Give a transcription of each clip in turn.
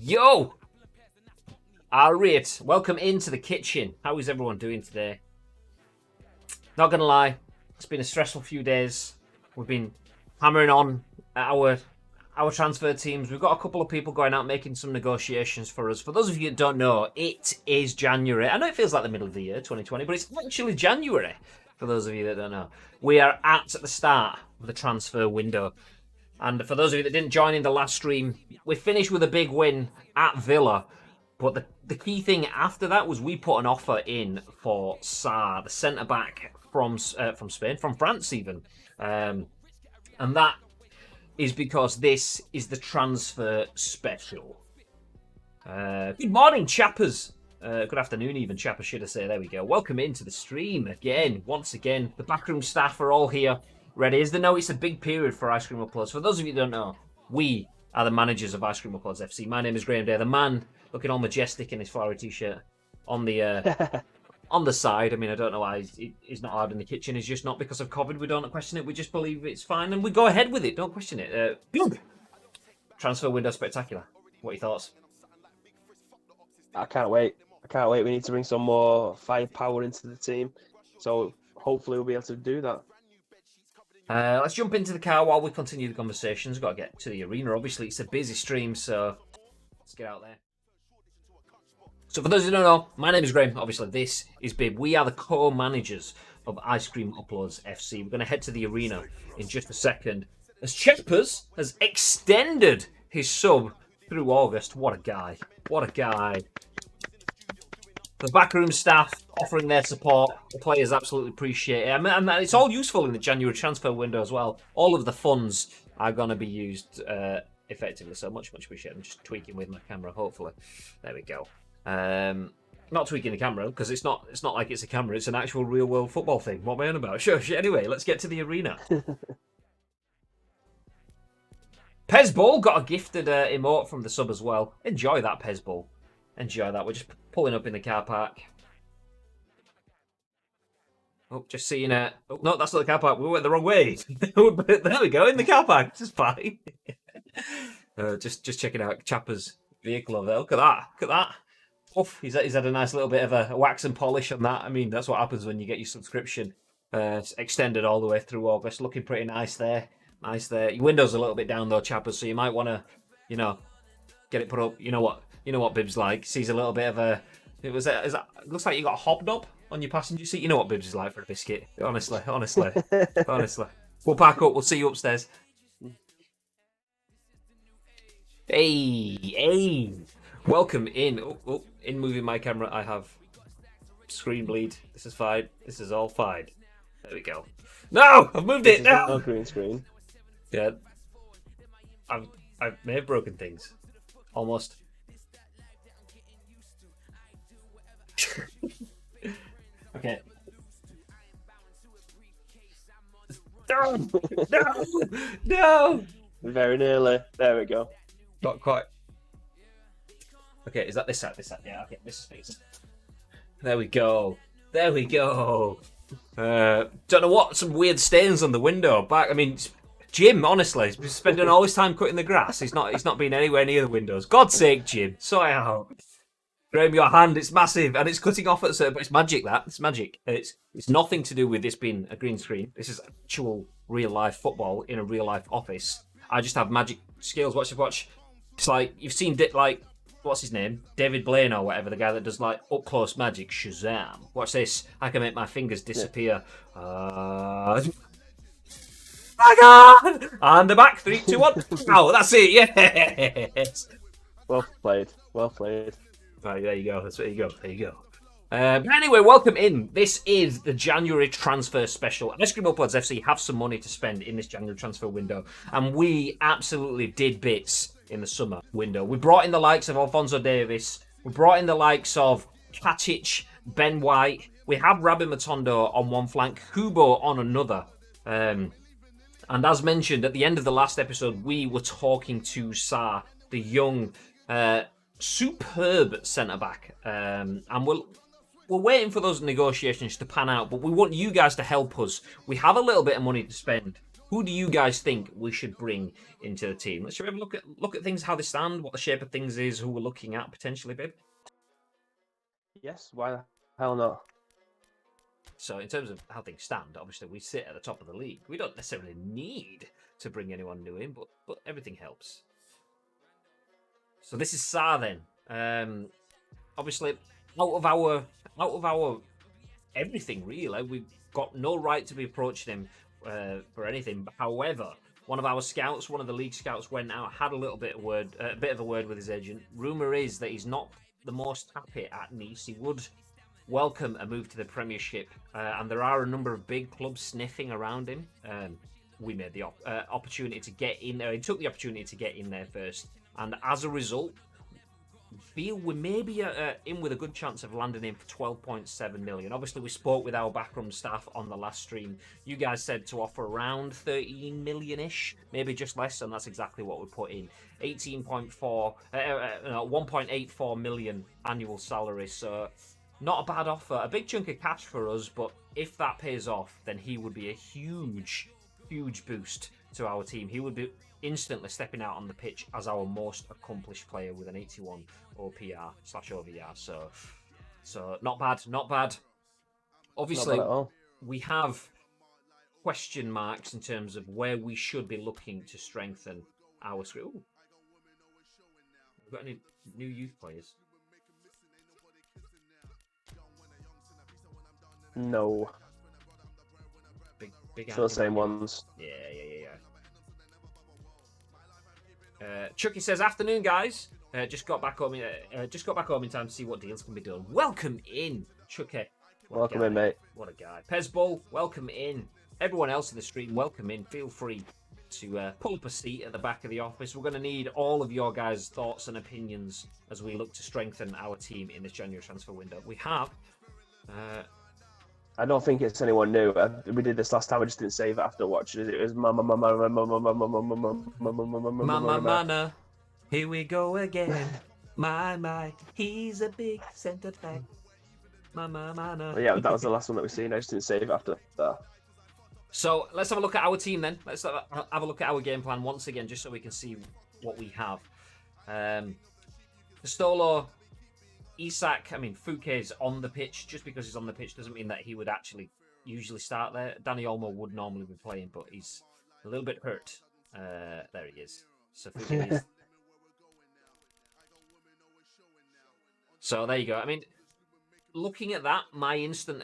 Yo! Alright, welcome into the kitchen. How is everyone doing today? Not gonna lie, it's been a stressful few days. We've been hammering on at our transfer teams. We've got a couple of people going out making some negotiations for us. For those of you that don't know, it is January. I know it feels like the middle of the year, 2020, but it's actually January. For those of you that don't know, we are at the start of the transfer window. And for those of you that didn't join in the last stream, we finished with a big win at Villa. But the key thing after that was we put an offer in for Sarr, the centre-back from Spain, from France even. And that is because this is the transfer special. Good morning, chappers. Good afternoon, even, chappers, should I say. There we go. Welcome into the stream again. Once again, the backroom staff are all here, ready. As they know, it's a big period for Ice Cream Uploads. For those of you who don't know, we are the managers of Ice Cream Uploads FC. My name is Graham Day, the man looking all majestic in his flowery t-shirt on the on the side. I mean, I don't know why he's not hard in the kitchen. It's just not because of COVID. We don't question it. We just believe it's fine, and we go ahead with it. Don't question it. Transfer window spectacular. What are your thoughts? I can't wait. We need to bring some more firepower into the team. So hopefully we'll be able to do that. Let's jump into the car while we continue the conversations. We've got to get to the arena. Obviously, it's a busy stream, so let's get out there. So for those who don't know, my name is Graham. Obviously, this is Bib. We are the co-managers of Ice Cream Uploads FC. We're going to head to the arena in just a second. As Cheppers has extended his sub through August. What a guy. What a guy. The backroom staff offering their support. The players absolutely appreciate it. And it's all useful in the January transfer window as well. All of the funds are going to be used effectively. So much appreciated. I'm just tweaking with my camera, hopefully. There we go. Not tweaking the camera, because it's not like it's a camera. It's an actual real-world football thing. What am I on about? Sure. Anyway, let's get to the arena. Pez Ball got a gifted emote from the sub as well. Enjoy that, Pez Ball. Enjoy that. We're just pulling up in the car park. Oh, just seeing it. Oh, no, that's not the car park. We went the wrong way. There we go, in the car park. This is fine. Just checking out Chapper's vehicle over there. Look at that. Oof, he's had a nice little bit of a wax and polish on that. I mean, that's what happens when you get your subscription extended all the way through August. Looking pretty nice there. Your window's a little bit down though, Chappers, so you might want to, get it put up. You know what Bib's like. Sees a little bit of a. Looks like you got a hobnob on your passenger seat. You know what Bib's is like for a biscuit. Honestly. We'll pack up. We'll see you upstairs. Hey. Welcome in. In moving my camera, I have screen bleed. This is fine. This is all fine. There we go. No, I've moved it. No green screen. Yeah, I may have broken things. Almost. Okay. No. Very nearly. There we go. Not quite. Okay, is that this side? This side. Yeah. Okay, this is fixed. There we go. Don't know what. Some weird stains on the window. Back. I mean, Jim. Honestly, he's been spending all his time cutting the grass. He's not been anywhere near the windows. God's sake, Jim, sort it out. Graham, your hand, it's massive and it's cutting off at a certain. But it's magic. It's magic. It's nothing to do with this being a green screen. This is actual real life football in a real life office. I just have magic skills. Watch. It's like you've seen what's his name? David Blaine or whatever, the guy that does like up close magic. Shazam! Watch this. I can make my fingers disappear. My God! And the back. 3, 2, 1. Oh, that's it. Yes. Well played. Right, there you go. There you go. But anyway, welcome in. This is the January transfer special. Ice Cream Uploads FC have some money to spend in this January transfer window, and we absolutely did bits in the summer window. We brought in the likes of Alphonso Davis. We brought in the likes of Katic, Ben White. We have Rabbi Matondo on one flank, Kubo on another. And as mentioned at the end of the last episode, we were talking to Sarr, the young, superb centre-back. And we're waiting for those negotiations to pan out, but we want you guys to help us. We have a little bit of money to spend Who do you guys think we should bring into the team? Let's have a look at things, how they stand, what the shape of things is, who we're looking at potentially, babe. Yes, why the hell not? So in terms of how things stand, obviously we sit at the top of the league. We don't necessarily need to bring anyone new in, but everything helps. So this is Sa then. Obviously out of our everything really, we've got no right to be approaching him for anything. However, one of our scouts, one of the league scouts, went out, had a bit of a word with his agent. Rumor is that he's not the most happy at Nice. He would welcome a move to the Premiership, and there are a number of big clubs sniffing around him. We made the opportunity to get in there. He took the opportunity to get in there first, and as a result, feel we may be in with a good chance of landing in for 12.7 million. Obviously, we spoke with our backroom staff on the last stream. You guys said to offer around 13 million-ish, maybe just less, and that's exactly what we put in. 1.84 million annual salary, so not a bad offer. A big chunk of cash for us, but if that pays off, then he would be a huge boost to our team. He would be instantly stepping out on the pitch as our most accomplished player with an 81 OPR/OVR. So not bad. Obviously, Not bad at all. we have question marks in terms of where we should be looking to strengthen our squad. We've got any new youth players? No. Big Still the same ones. Yeah. Chucky says, "Afternoon, guys. Just got back home in time to see what deals can be done. Welcome in, Chucky. Welcome in, mate. What a guy. Pezbull, welcome in. Everyone else in the stream, welcome in. Feel free to pull up a seat at the back of the office. We're going to need all of your guys' thoughts and opinions as we look to strengthen our team in this January transfer window. We have." I don't think it's anyone new. We did this last time. I just didn't save it after watching it. It was Mana. Here we go again. My. He's a big centre back. Mana. Yeah, that was the last one that we've seen. I just didn't save it after that. So let's have a look at our team then. Let's have a look at our game plan once again, just so we can see what we have. Castolo, Isak, Fouquet is on the pitch. Just because he's on the pitch doesn't mean that he would actually usually start there. Danny Olmo would normally be playing, but he's a little bit hurt. There he is. So Fouquet is... So there you go. Looking at that, my instant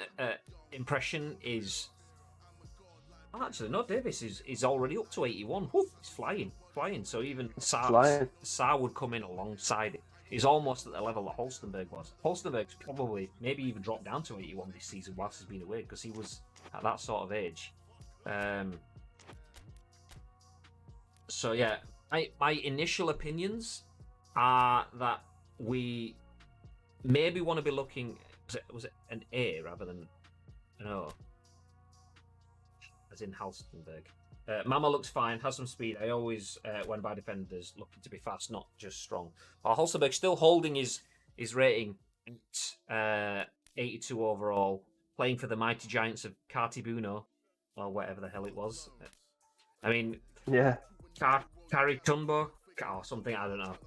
impression is... Oh, actually, no, Davis is already up to 81. Woo, he's flying. So even Sa would come in alongside it. He's almost at the level that Holstenberg was. Holstenberg's probably maybe even dropped down to 81 this season whilst he's been away, because he was at that sort of age. So yeah, my initial opinions are that we maybe want to be looking... Was it an A rather than an O? As in Halstenberg. Mama looks fine, has some speed. I always, when by defenders, looking to be fast, not just strong. Halstenberg still holding his rating at 82 overall, playing for the mighty giants of Cartibuno, or whatever the hell it was. Yeah. Caritumbo, or something, I don't know.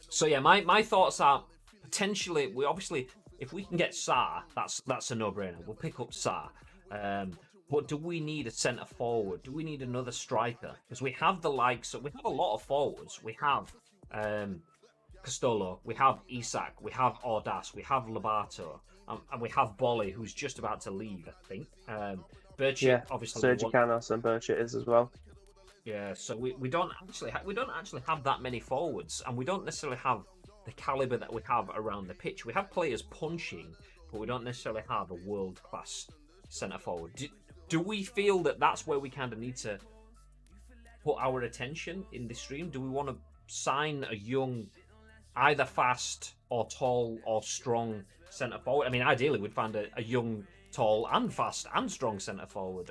So yeah, my thoughts are potentially, if we can get Sa, that's a no-brainer. We'll pick up Sa. But do we need a centre forward? Do we need another striker? Because we have we have a lot of forwards. We have Castolo, we have Isak, we have Ordas, we have Lobato, and we have Bolly, who's just about to leave, I think. Birchett, obviously. Sergio Canos and Birchett is as well. Yeah, so we don't actually have that many forwards, and we don't necessarily have the caliber that we have around the pitch. We have players punching, but we don't necessarily have a world-class centre forward. Do we feel that that's where we kind of need to put our attention in this stream? Do we want to sign a young, either fast or tall or strong centre forward? Ideally we'd find a young, tall and fast and strong centre forward.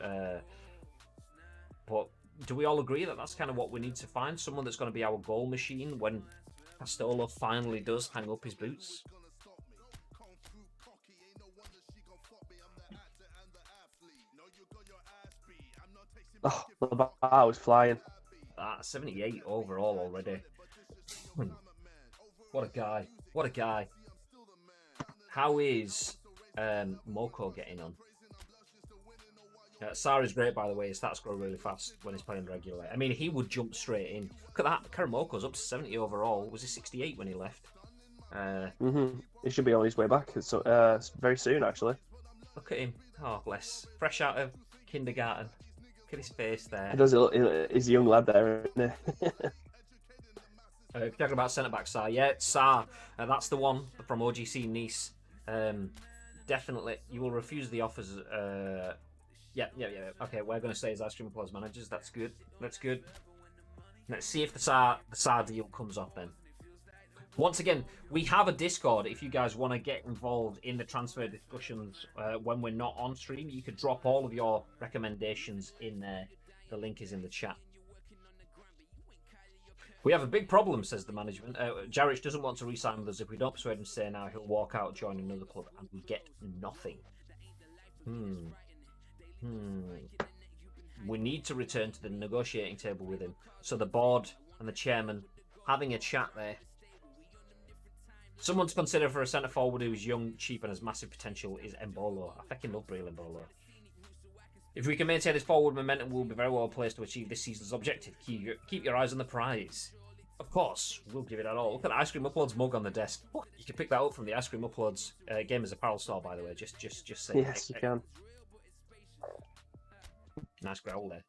But do we all agree that that's kind of what we need to find? Someone that's going to be our goal machine when Castolo finally does hang up his boots? Oh, Labao was flying. 78 overall already. What a guy. What a guy. How is Moko getting on? Sarah's great, by the way. His stats grow really fast when he's playing regularly. I mean, he would jump straight in. Look at that. Karamoko's up to 70 overall. Was he 68 when he left? He should be on his way back. So very soon, actually. Look at him. Oh, bless. Fresh out of kindergarten. Look at his face there. He does. He's a young lad there, isn't he? If you're talking about centre back Sar, yeah, Sar, that's the one from OGC Nice. Definitely, you will refuse the offers. Yeah. Okay, we're going to stay as Ice Cream Applause managers. That's good. That's good. Let's see if the Sar deal comes off then. Once again, we have a Discord. If you guys want to get involved in the transfer discussions when we're not on stream, you could drop all of your recommendations in there. The link is in the chat. We have a big problem, says the management. Jarrich doesn't want to re-sign with us. If we don't persuade him to stay now, he'll walk out, join another club, and we get nothing. We need to return to the negotiating table with him. So the board and the chairman having a chat there. Someone to consider for a centre forward who's young, cheap, and has massive potential is Embolo. I fucking love Breel Embolo. If we can maintain this forward momentum, we'll be very well placed to achieve this season's objective. Keep your eyes on the prize. Of course, we'll give it our all. Look at the Ice Cream Uploads mug on the desk. Oh, you can pick that up from the Ice Cream Uploads Gamers Apparel store, by the way. Just say. Yes, you can. Nice growl there.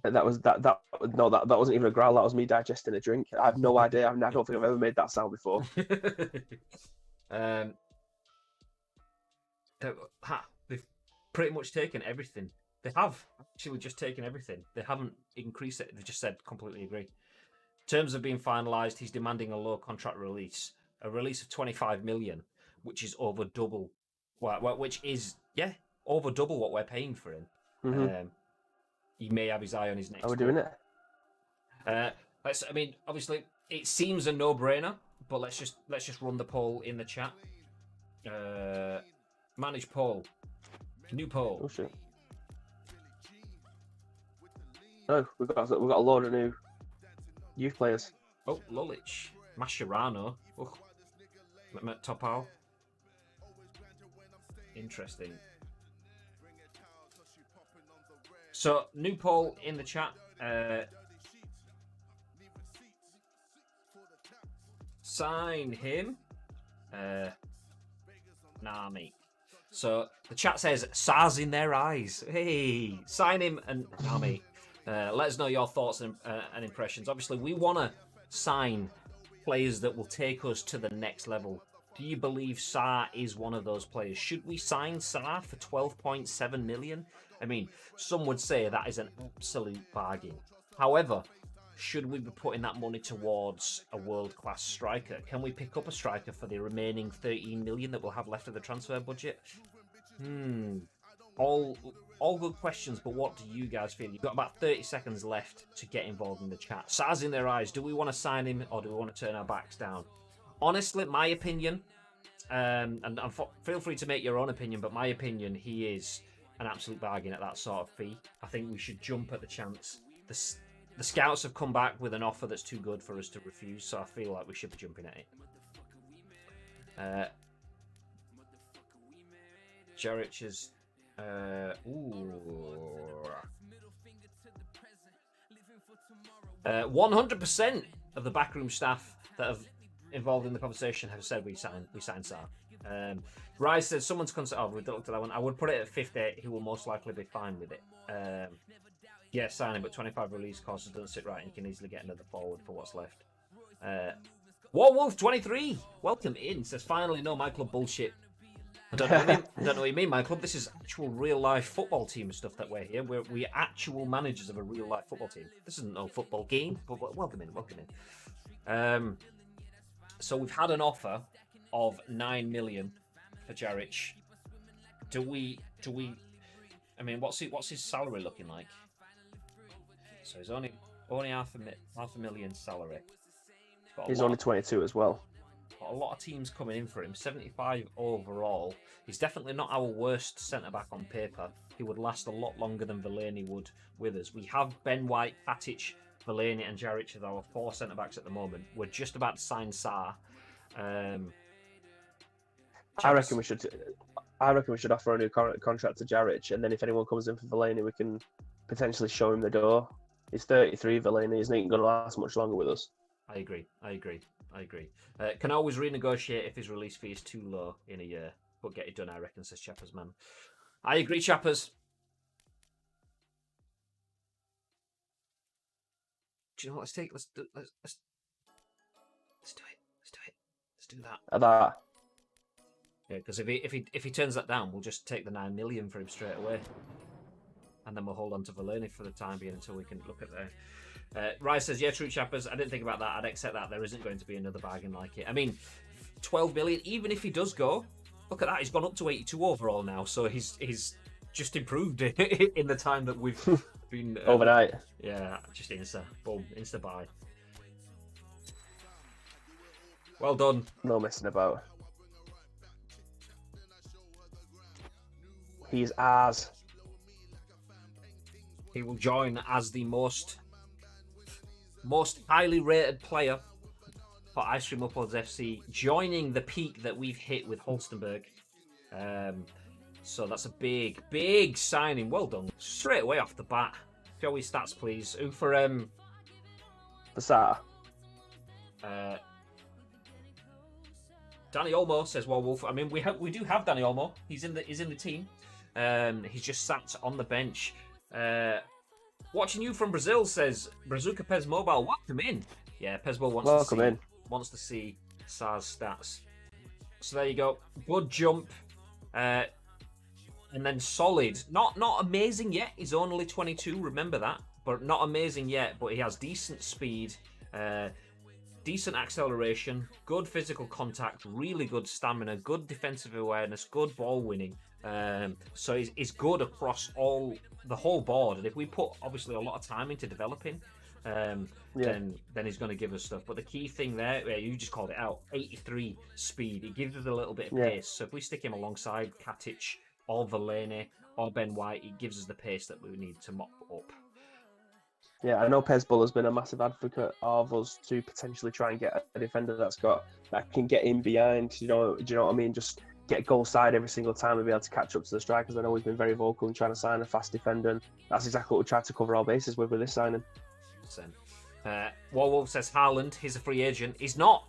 That wasn't even a growl. That was me digesting a drink. I have no idea. I don't think I've ever made that sound before. They've pretty much taken everything. They have actually just taken everything. They haven't increased it. They've just said completely agree. Terms have been finalised. He's demanding a low contract release, a release of 25 million, which is over double. Which is over double what we're paying for him. Mm-hmm. He may have his eye on his next. Are we doing it? Obviously, it seems a no-brainer, but let's just run the poll in the chat. Manage poll. New poll. Oh shit! Oh, we've got a load of new youth players. Oh, Lulich, Mascherano. Oh, Topal. Interesting. So, new poll in the chat. Sign him. Nah, mate. So, the chat says, SARS in their eyes. Hey, sign him and nah, mate. Let us know your thoughts and impressions. Obviously, we want to sign players that will take us to the next level. Do you believe Sarr is one of those players? Should we sign Sarr for 12.7 million? I mean, some would say that is an absolute bargain. However, should we be putting that money towards a world-class striker? Can we pick up a striker for the remaining 13 million that we'll have left of the transfer budget? All good questions, but what do you guys feel? You've got about 30 seconds left to get involved in the chat. Sarr's in their eyes. Do we want to sign him or do we want to turn our backs down? Honestly, my opinion, and feel free to make your own opinion, but my opinion, he is an absolute bargain at that sort of fee. I think we should jump at the chance. The scouts have come back with an offer that's too good for us to refuse, so I feel like we should be jumping at it. Jarich is... 100% of the backroom staff that have involved in the conversation have said we signed Sarr. Rise says someone's concerned. Oh, we looked at that one. I would put it at 50. He will most likely be fine with it. Yeah, sign him, but 25 release costs doesn't sit right, and you can easily get another forward for what's left. Warwolf 23, welcome in. Says finally no my club bullshit. I don't know what you mean, my club. This is actual real life football team stuff that we're here. We're actual managers of a real life football team. This isn't no football game, but welcome in. So we've had an offer of 9 million for Jarich. Do we? I mean, what's his salary looking like? So he's only half a million salary. He's only 22 as well. a lot of teams coming in for him. 75 overall. He's definitely not our worst centre-back on paper. He would last a lot longer than Fellaini would with us. We have Ben White, Katic, Fellaini and Jaric as our 4 centre-backs at the moment. We're just about to sign Sarr. I reckon we should offer a new contract to Jaric, and then if anyone comes in for Fellaini, we can potentially show him the door. He's 33, Fellaini. He's not going to last much longer with us. I agree. Can always renegotiate if his release fee is too low in a year, but get it done, I reckon, says Chappers, man. I agree, Chappers. Do you know what? Let's do it. Let's do that. At that. Yeah, because if he turns that down, we'll just take the 9 million for him straight away, and then we'll hold on to Fellaini for the time being until we can look at the. Rise says, yeah, true, Chappers. I didn't think about that. I'd accept that. There isn't going to be another bargain like it. I mean, 12 million. Even if he does go, look at that. He's gone up to 82 overall now. So he's just improved in the time that we've been overnight. Yeah, just boom, insta buy. Well done. No messing about. He's ours. He will join as the most highly rated player for Ice Cream Uploads FC, joining the peak that we've hit with Holstenberg. So that's a big signing. Well done. Straight away off the bat. Show his stats, please. Who for Sarr? Danny Olmo says, well, Wolf. I mean, we do have Danny Olmo. He's in the team. He's just sat on the bench. Watching you from Brazil, says Brazuca PES Mobile. Welcome in. Yeah, Pesbo wants to see Sarr's stats. So there you go. Good jump. And then solid. Not amazing yet. He's only 22, remember that. But not amazing yet. But he has decent speed, decent acceleration, good physical contact, really good stamina, good defensive awareness, good ball winning. So he's good across the whole board. And if we put obviously a lot of time into developing, then he's going to give us stuff. But the key thing there, you just called it out, 83 speed. It gives us a little bit of pace. So if we stick him alongside Katic or Fellaini or Ben White, it gives us the pace that we need to mop up. Yeah, I know Pezbull has been a massive advocate of us to potentially try and get a defender that can get in behind. Do you know what I mean? Just get goal side every single time and be able to catch up to the strikers. I know he's been very vocal in trying to sign a fast defender, and that's exactly what we tried to cover our bases with this signing. Warwolf says Haaland, he's a free agent. He's not.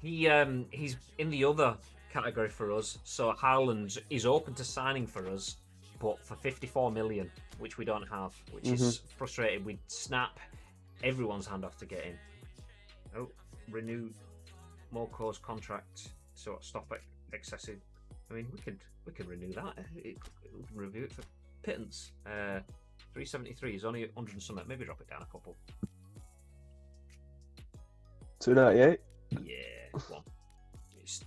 He's in the other category for us. So Haaland is open to signing for us, but for 54 million, which we don't have, which is frustrating. We'd snap everyone's hand off to get in. Oh, renewed Moko's contract, so stop excessive. I mean, we could renew that. Review it for pittance. 373 is only 100 and something. Maybe drop it down a couple. 298. Yeah, come on. It's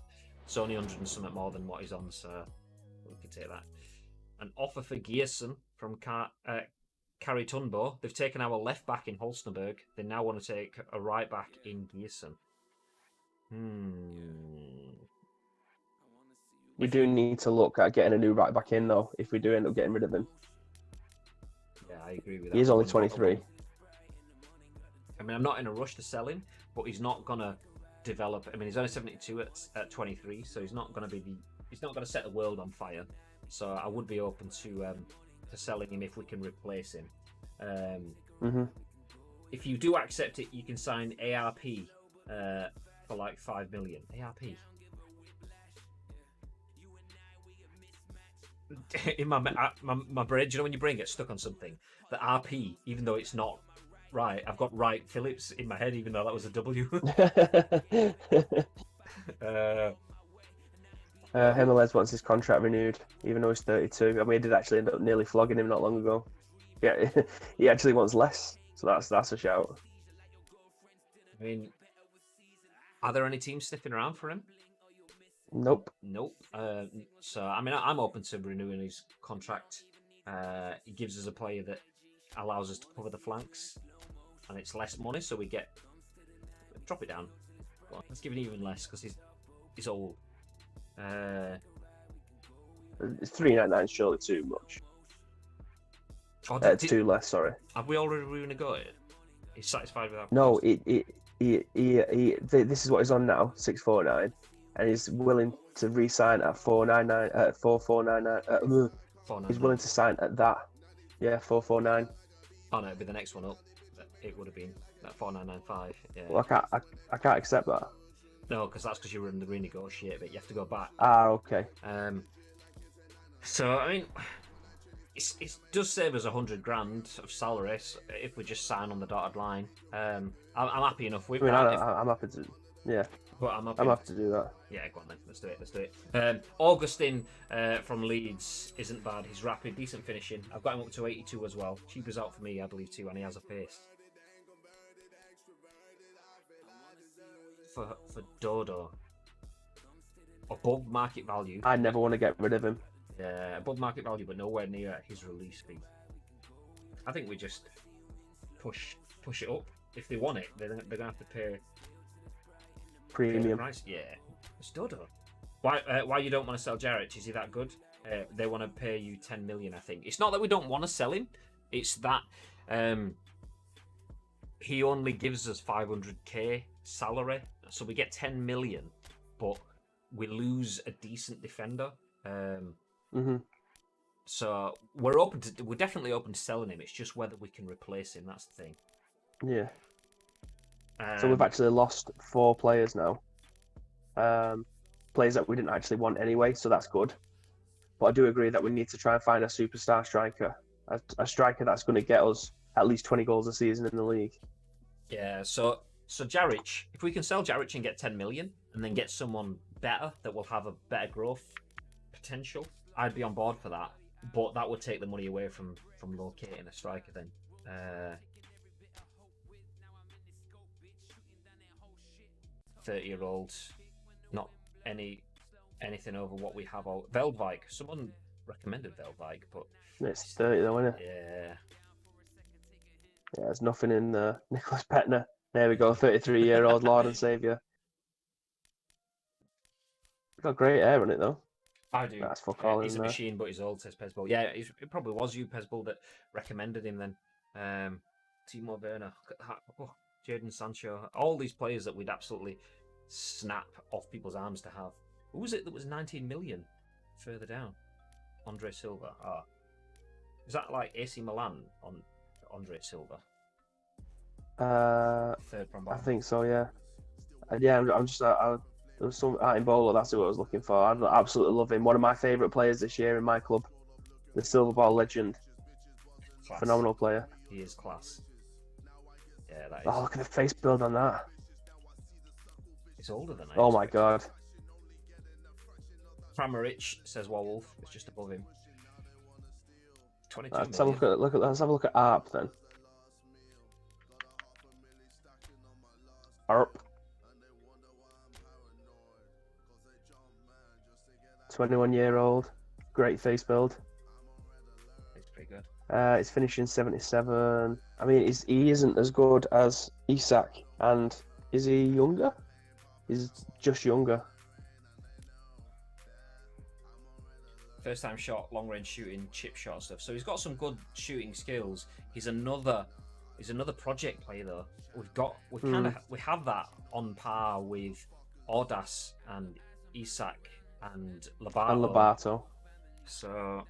only 100 and something more than what he's on, so we could take that. An offer for Gierson from Kari Tunbo. They've taken our left back in Holstenberg. They now want to take a right back in Gierson. We do need to look at getting a new right back in, though, if we do end up getting rid of him. Yeah, I agree with that. He's only 23. I mean, I'm not in a rush to sell him, but he's not going to develop. I mean, he's only 72 at 23, so he's not going to set the world on fire. So I would be open to selling him if we can replace him. If you do accept it, you can sign ARP for like 5 million. ARP. In my brain, do you know when your brain gets stuck on something? The RP, even though it's not right, I've got Wright Phillips in my head, even though that was a W. Jimenez wants his contract renewed, even though he's 32. I mean, he did actually end up nearly flogging him not long ago. Yeah, he actually wants less, so that's a shout. I mean, are there any teams sniffing around for him? Nope. So, I mean, I'm open to renewing his contract. He gives us a player that allows us to cover the flanks, and it's less money, so we get... Drop it down. Well, let's give it even less, because is old. It's 399 surely too much. Oh, It's too less. Sorry. have we already renegotiated? He's satisfied with our No, price? this is what he's on now, 649, and he's willing to re-sign at 499, 4499. He's willing to sign at that. Yeah, 449. Oh no, it'd be the next one up. It would have been that 4995. Yeah. Well, I can't accept that. No, because that's because you were in the renegotiate bit. You have to go back. Okay. So I mean, it does save us 100 grand of salary if we just sign on the dotted line. I'm happy enough with that. I'm happy to. Yeah. But I'm happy to do that. Yeah, go on then. Let's do it. Augustin from Leeds isn't bad. He's rapid, decent finishing. I've got him up to 82 as well. Cheap as out for me, I believe, too, and he has a pace. For Dodo, above market value. I never want to get rid of him. Yeah, above market value, but nowhere near his release fee. I think we just push it up. If they want it, they're gonna have to pay Premium price. Yeah, it's Dodo. Why you don't want to sell Jarrett? Is he that good? They want to pay you 10 million. I think it's not that we don't want to sell him. It's that he only gives us 500k salary, so we get 10 million, but we lose a decent defender. So we're definitely open to selling him. It's just whether we can replace him. That's the thing. Yeah. So we've actually lost 4 players now. Players that we didn't actually want anyway, so that's good. But I do agree that we need to try and find a superstar striker, a striker that's going to get us at least 20 goals a season in the league. Yeah. So Jarich, if we can sell Jarich and get 10 million, and then get someone better that will have a better growth potential, I'd be on board for that. But that would take the money away from locating a striker then. 30-year-old, not anything over what we have. Veldvik, someone recommended Veldvik, but it's 30 though, isn't it? Yeah. Yeah, there's nothing in Nicholas Petner. There we go, 33-year-old Lord and Saviour. Got great hair on it though. I do. That's fuck all. He's a machine, but he's old, says Pezbol. Yeah, it probably was you, Pezbol, that recommended him then. Timo Werner, Jadon Sancho, all these players that we'd absolutely snap off people's arms to have. Who was it that was 19 million further down? Andre Silva. Is that like AC Milan on Andre Silva? Third from bottom. I think so, yeah. Yeah, I'm just... there was some in Bolo, that's who I was looking for. I absolutely love him. One of my favourite players this year in my club. The Silver Ball legend. Class. Phenomenal player. He is class. Yeah, that is. Oh, look at the face build on that. It's older than I Oh my expected. god. Kramaric, says Warwolf. It's just above him. 22 Let's million. have a look at ARP then. ARP. 21-year-old, great face build. It's pretty good. It's finishing 77. I mean, he isn't as good as Isak, and is he younger? He's just younger. First time shot, long range shooting, chip shot stuff. So he's got some good shooting skills. He's another project player though. We have that on par with Ordas and Isak and Labato. So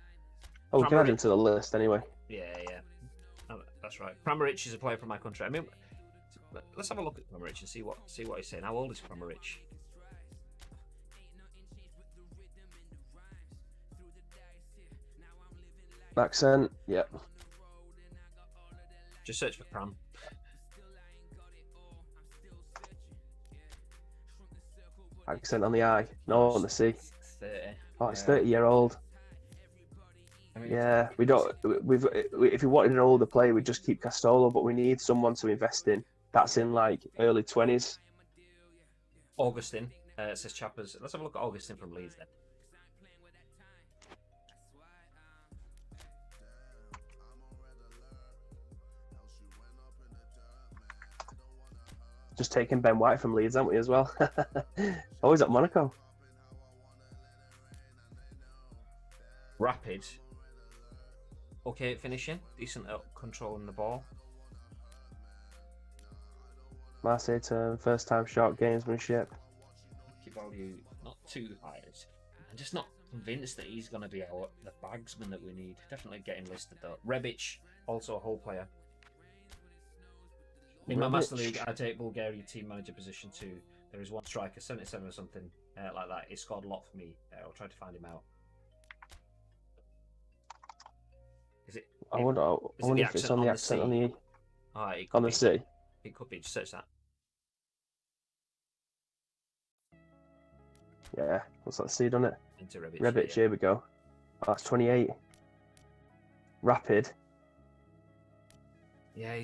we can add him to the list anyway. Yeah. Oh, that's right. Kramaric is a player from my country. I mean, let's have a look at Kramaric and see what he's saying. How old is Kramaric? Accent, yeah. Just search for Cram. Accent on the I, no on the C. 30. Oh, it's 30-year-old. I mean, Yeah, we don't. If we wanted an older player, we'd just keep Castolo, but we need someone to invest in. That's in like early 20s. Augustin says Chappers. Let's have a look at Augustin from Leeds then. just taking Ben White from Leeds, haven't we, as well? Oh, he's at Monaco. Rapid. Okay at finishing. Decent at controlling the ball. Marseille turn, first time shot, gamesmanship. Market value not too high. I'm just not convinced that he's going to be the bagsman that we need. Definitely getting listed though. Rebic, also a whole player. In my Master League, I take Bulgaria team manager position 2. There is one striker, 77 or something like that. He scored a lot for me. I'll try to find him out. Is it? I wonder if it's on the accent on the on the C. It could be. Just search that. Yeah, what's that C, doesn't it? Into Rebic. Rebic, here we go. Oh, that's 28. Rapid. Yeah,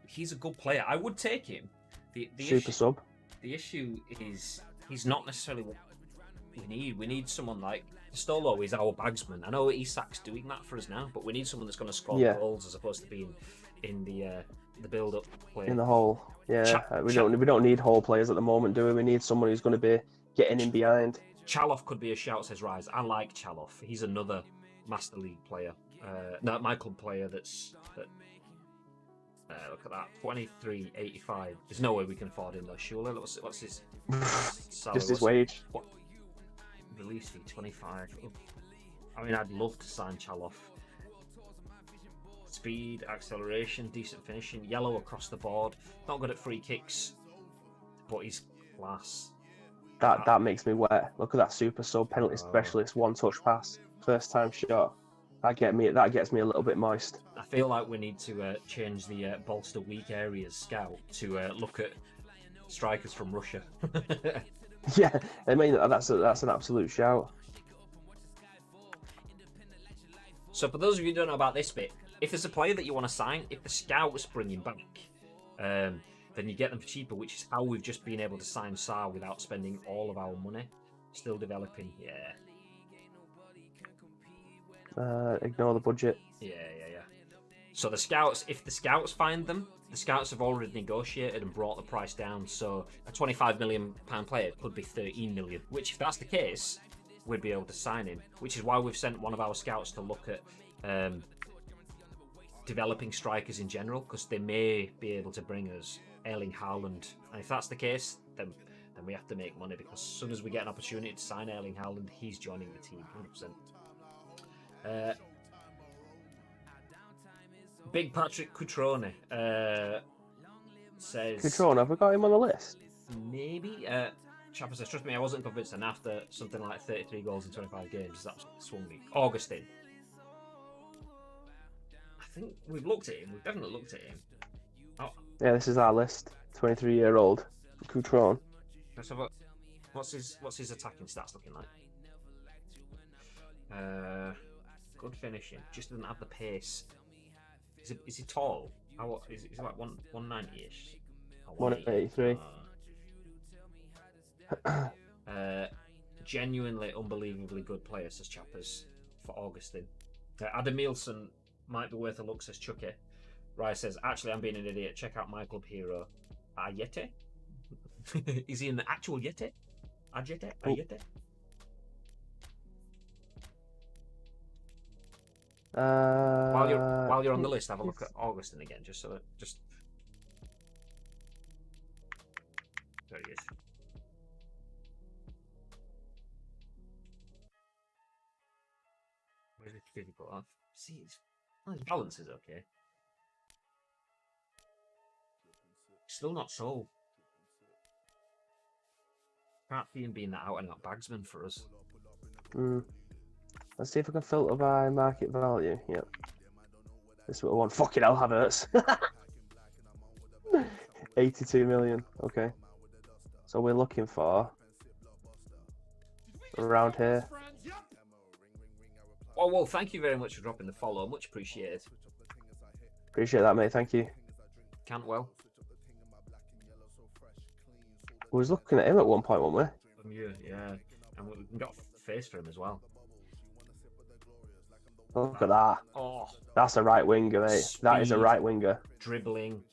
he's a good player. I would take him. The Super sub. The issue is he's not necessarily what we need. We need someone like Stolo is our bagsman. I know Isak's doing that for us now, but we need someone that's going to score goals as opposed to being in the build-up play. In the hole, yeah. We don't need hole players at the moment, do we? We need someone who's going to be getting in behind. Chalov could be a shout, says Rise. I like Chalov. He's another Master League player. No, my club player that. Look at that, 23.85. There's no way we can afford him though. Surely, what's his salary? Just his wage. What? Release fee 25. I mean, I'd love to sign Chalov. Speed, acceleration, decent finishing, yellow across the board. Not good at free kicks, but he's class. That makes me wet. Look at that super sub, penalty specialist, one touch pass, first time shot. That gets me a little bit moist. I feel like we need to change the bolster weak areas scout to look at strikers from Russia. Yeah, I mean that's an absolute shout. So for those of you who don't know about this bit, if there's a player that you want to sign, if the scouts bring him back, then you get them for cheaper, which is how we've just been able to sign Sarr without spending all of our money. Still developing, yeah. Ignore the budget. Yeah. So the scouts, if the scouts find them, the scouts have already negotiated and brought the price down. So a £25 million player could be 13 million. Which, if that's the case, we'd be able to sign him. Which is why we've sent one of our scouts to look at developing strikers in general, because they may be able to bring us Erling Haaland. And if that's the case, then we have to make money, because as soon as we get an opportunity to sign Erling Haaland, he's joining the team 100%. Big Patrick Cutrone says... Cutrone, have we got him on the list? Maybe. Chapper says, trust me, I wasn't convinced, and after something like 33 goals in 25 games, that's swung me. Augustine. I think we've looked at him. We've definitely looked at him. Oh. Yeah, this is our list. 23-year-old Cutrone. Let's have a... What's his attacking stats looking like? Good finishing. Just doesn't have the pace. Is he tall? Is he like 190-ish? 183. Genuinely, unbelievably good player, says Chappers, for Augustine. Adam Nielsen might be worth a look, says Chucky. Rice says, actually, I'm being an idiot. Check out my club hero, Ayete. Is he an actual Yeti? Ayete? While you're on the list, have a look at Augustine again, just so that there he is. Where's his physical? See, his balance is okay. Still not sold. Can't see him being that out and out bagsman for us. Let's see if I can filter by market value. Yep. This is what I want. Fucking hell, Havertz. 82 million. Okay. So we're looking for around here. Oh, well, thank you very much for dropping the follow. Much appreciated. Appreciate that, mate. Thank you. Cantwell. We was looking at him at one point, weren't we? Yeah. And we got a face for him as well. Look at that. Oh, that's a right winger, mate. That is a right winger. Dribbling,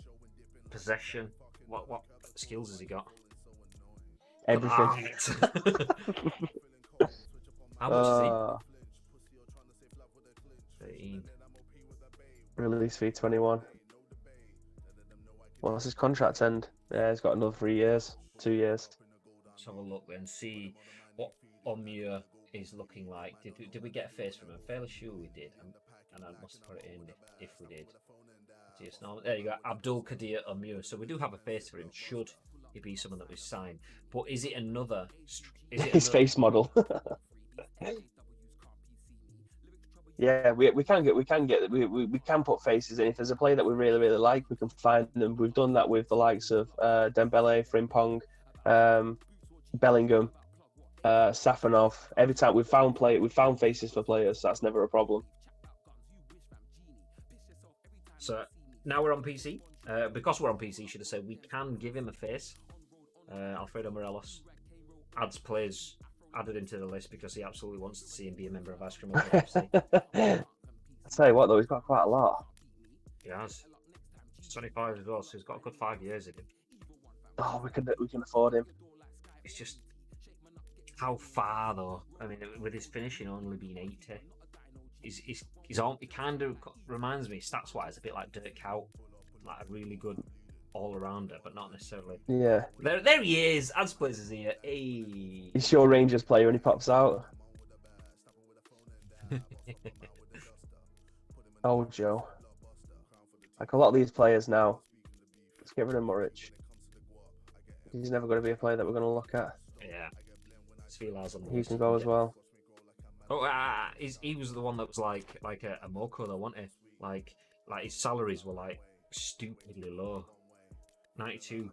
possession. What? skills has he got? Everything. Right. How much is he? 13. Release fee 21. What's his contract end? Yeah, he's got another 3 years, 2 years. Let's have a look and see what Omir is looking like. Did we get a face from him? I'm fairly sure we did, and I must have put it in if we did. Yes, no, there you go, Abdul Kadir Omir. So we do have a face for him. Should he be someone that we sign? But is it another? His face model. Yeah, we can put faces in. If there's a player that we really like, we can find them. We've done that with the likes of Dembele, Frimpong, Bellingham, Safanov. Every time we found faces for players. So that's never a problem. So now we're on PC. Because we're on PC, should I say, we can give him a face. Alfredo Morelos adds players added into the list because he absolutely wants to see him be a member of Ice Cream FC. I tell you what, though, he's got quite a lot. He has. He's 25 as well, so he's got a good 5 years of him. Oh, we can afford him. It's just how far though. I mean, with his finishing only being 80, he kind of reminds me stats wise a bit like Dirk Kuyt, like a really good all-rounder, but not necessarily. Yeah. There he is. Adds players is here. Hey. He's your Rangers player when he pops out. Oh, Joe. Like a lot of these players now, let's get rid of Muric. He's never going to be a player that we're going to look at. Yeah. He can go as well. Oh, he was the one that was like a Moko though, wasn't he? Like his salaries were like stupidly low. 92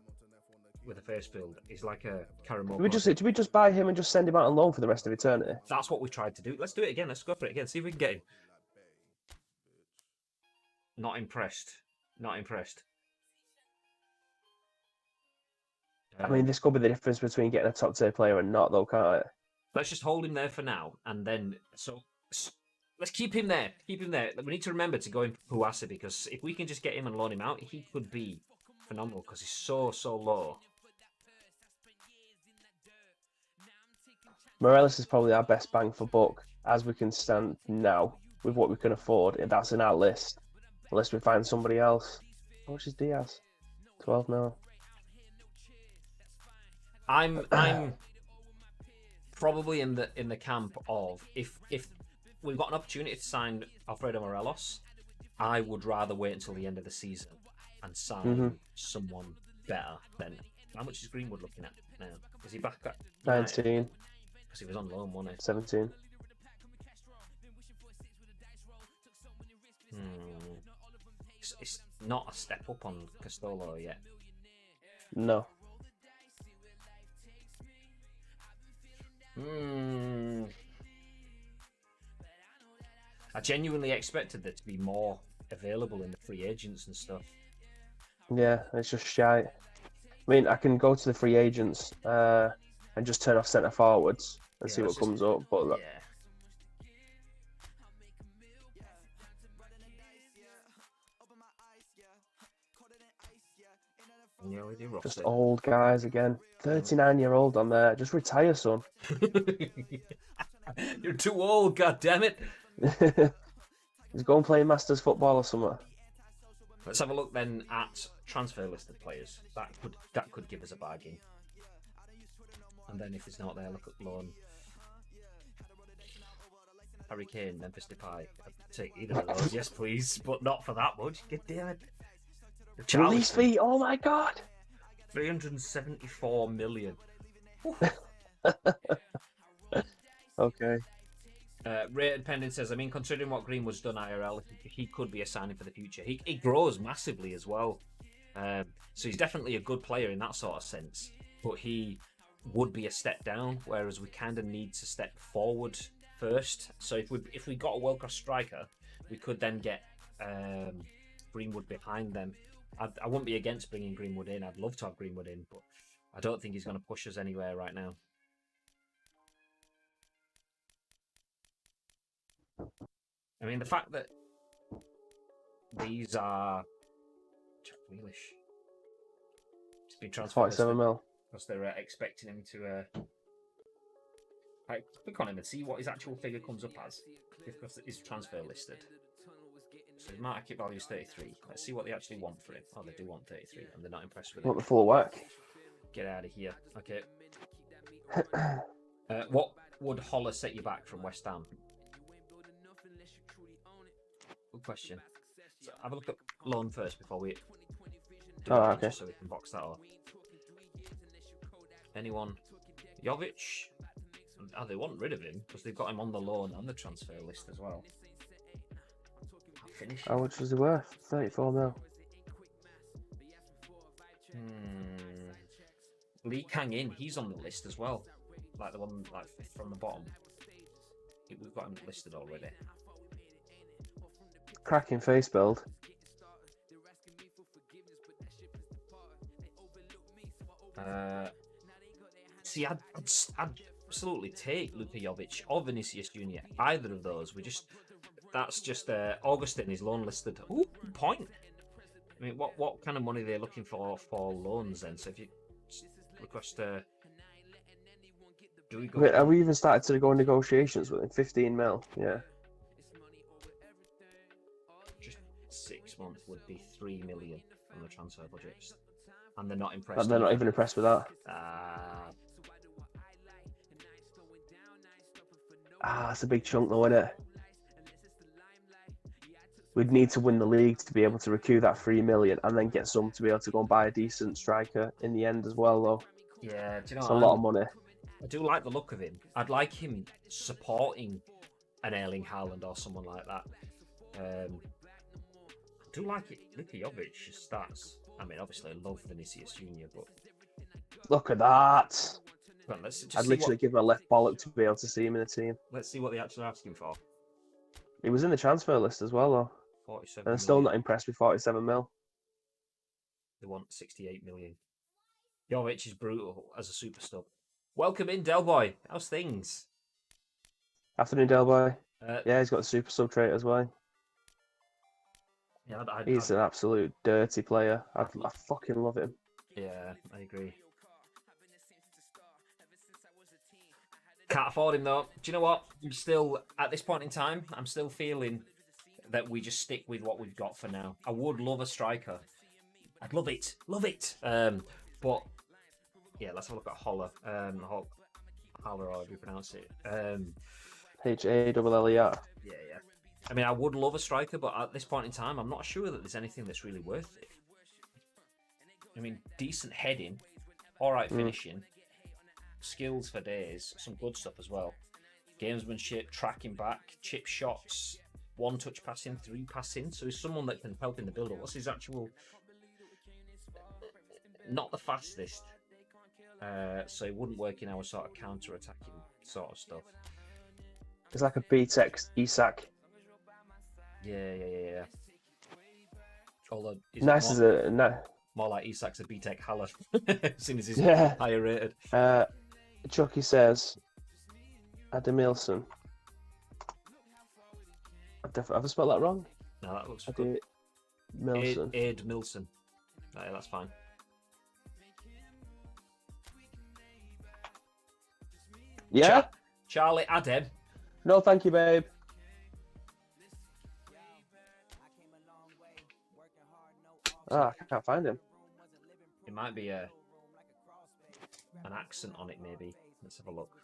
with a first build. He's like a Karamoko. Do we just buy him and just send him out on loan for the rest of eternity? That's what we tried to do. Let's do it again. Let's go for it again. See if we can get him. Not impressed. Not impressed. I mean, this could be the difference between getting a top tier player and not, though, can't it? Let's just hold him there for now, and then let's keep him there. Keep him there. We need to remember to go in Puasa because if we can just get him and loan him out, he could be phenomenal because he's so low. Morelos is probably our best bang for buck as we can stand now with what we can afford. If that's in our list, unless we find somebody else. How much is Diaz? 12 now. I'm probably in the camp of if we've got an opportunity to sign Alfredo Morelos, I would rather wait until the end of the season and sign someone better than. How much is Greenwood looking at now? Is he back at 19? Because he was on loan, wasn't he? 17. It's not a step up on Castolo yet. No. I genuinely expected there to be more available in the free agents and stuff. Yeah, it's just shite. I mean, I can go to the free agents and just turn off centre forwards and see what comes up. But yeah, we do just old guys again. 39-year-old on there. Just retire, son. You're too old, god damn it. He's going play Masters football or something. Let's have a look then at transfer listed players. That could give us a bargain. And then if it's not there, look at loan. Harry Kane, Memphis Depay. I'd take either of those, yes please, but not for that much. God damn it. Release fee, oh my god. 374 million. Okay. Rated Pendant says, I mean, considering what Greenwood's done IRL, he could be a signing for the future. He grows massively as well. So he's definitely a good player in that sort of sense. But he would be a step down, whereas we kind of need to step forward first. So if we got a world-class striker, we could then get Greenwood behind them. I wouldn't be against bringing Greenwood in. I'd love to have Greenwood in, but I don't think he's going to push us anywhere right now. I mean, the fact that these are Jack Grealish, been transfer 47 listed mil. because they're expecting him to click on him and see what his actual figure comes up as because it's transfer listed. So his market value is 33. Let's see what they actually want for him. Oh, they do want 33, and they're not impressed with it. Want the full whack? Get out of here. Okay. What would Holler set you back from West Ham? Good question. So have a look at loan first before we do it, okay. just so we can box that off. Anyone? Jovic? Oh, they want rid of him because they've got him on the loan and the transfer list as well. Finish. How much was he worth? 34 mil. Lee Kang-in, he's on the list as well. Like the one like from the bottom. We've got him listed already. Cracking face build. See, I'd absolutely take Luka Jovic or Vinicius Junior. Either of those. That's just Augustin is loan listed. Ooh, point. I mean, what kind of money are they looking for loans then? So if you request do we go? Wait, have we even started to go negotiations with him? 15 mil. Yeah. Just 6 months would be 3 million from the transfer budget, and they're not impressed. And they're not even impressed with that. That's a big chunk though, isn't it? We'd need to win the league to be able to recoup that 3 million and then get some to be able to go and buy a decent striker in the end as well, though. Yeah, do you know, it's a lot of money. I do like the look of him. I'd like him supporting an Erling Haaland or someone like that. I do like it. Luka Jovic stats. I mean, obviously, I love Vinicius Junior, but look at that. Well, let's just I'd literally give him a left bollock to be able to see him in the team. Let's see what they actually asking for. He was in the transfer list as well, though. 47 and I'm still not impressed with 47 mil. They want 68 million. Jovic is brutal as a super sub. Welcome in, Del Boy. How's things? Afternoon, Del Boy. Yeah, he's got the super sub trait as well. Yeah, he's an absolute dirty player. I fucking love him. Yeah, I agree. Can't afford him though. Do you know what? I'm still, at this point in time, I'm still feeling that we just stick with what we've got for now. I would love a striker. I'd love it. Love it. But, yeah, let's have a look at Holler. Holler, how do you pronounce it? H-A-L-L-E-R. Yeah. I mean, I would love a striker, but at this point in time, I'm not sure that there's anything that's really worth it. I mean, decent heading, alright finishing, skills for days, some good stuff as well. Gamesmanship, tracking back, chip shots, one-touch passing, through passing. So he's someone that can help in the build-up. What's his actual... Not the fastest. So it wouldn't work in our sort of counter-attacking sort of stuff. It's like a B-Tech Isak. Yeah. Although nice as a... No. More like Isak's a B-Tech Haller, as soon as he's higher rated. Chucky says, Ademilson. Have I spelled that wrong? No, that looks good. Milson. Ed Milson. Oh, yeah, that's fine. Yeah? Charlie Adem. No, thank you, babe. I can't find him. It might be an accent on it, maybe. Let's have a look.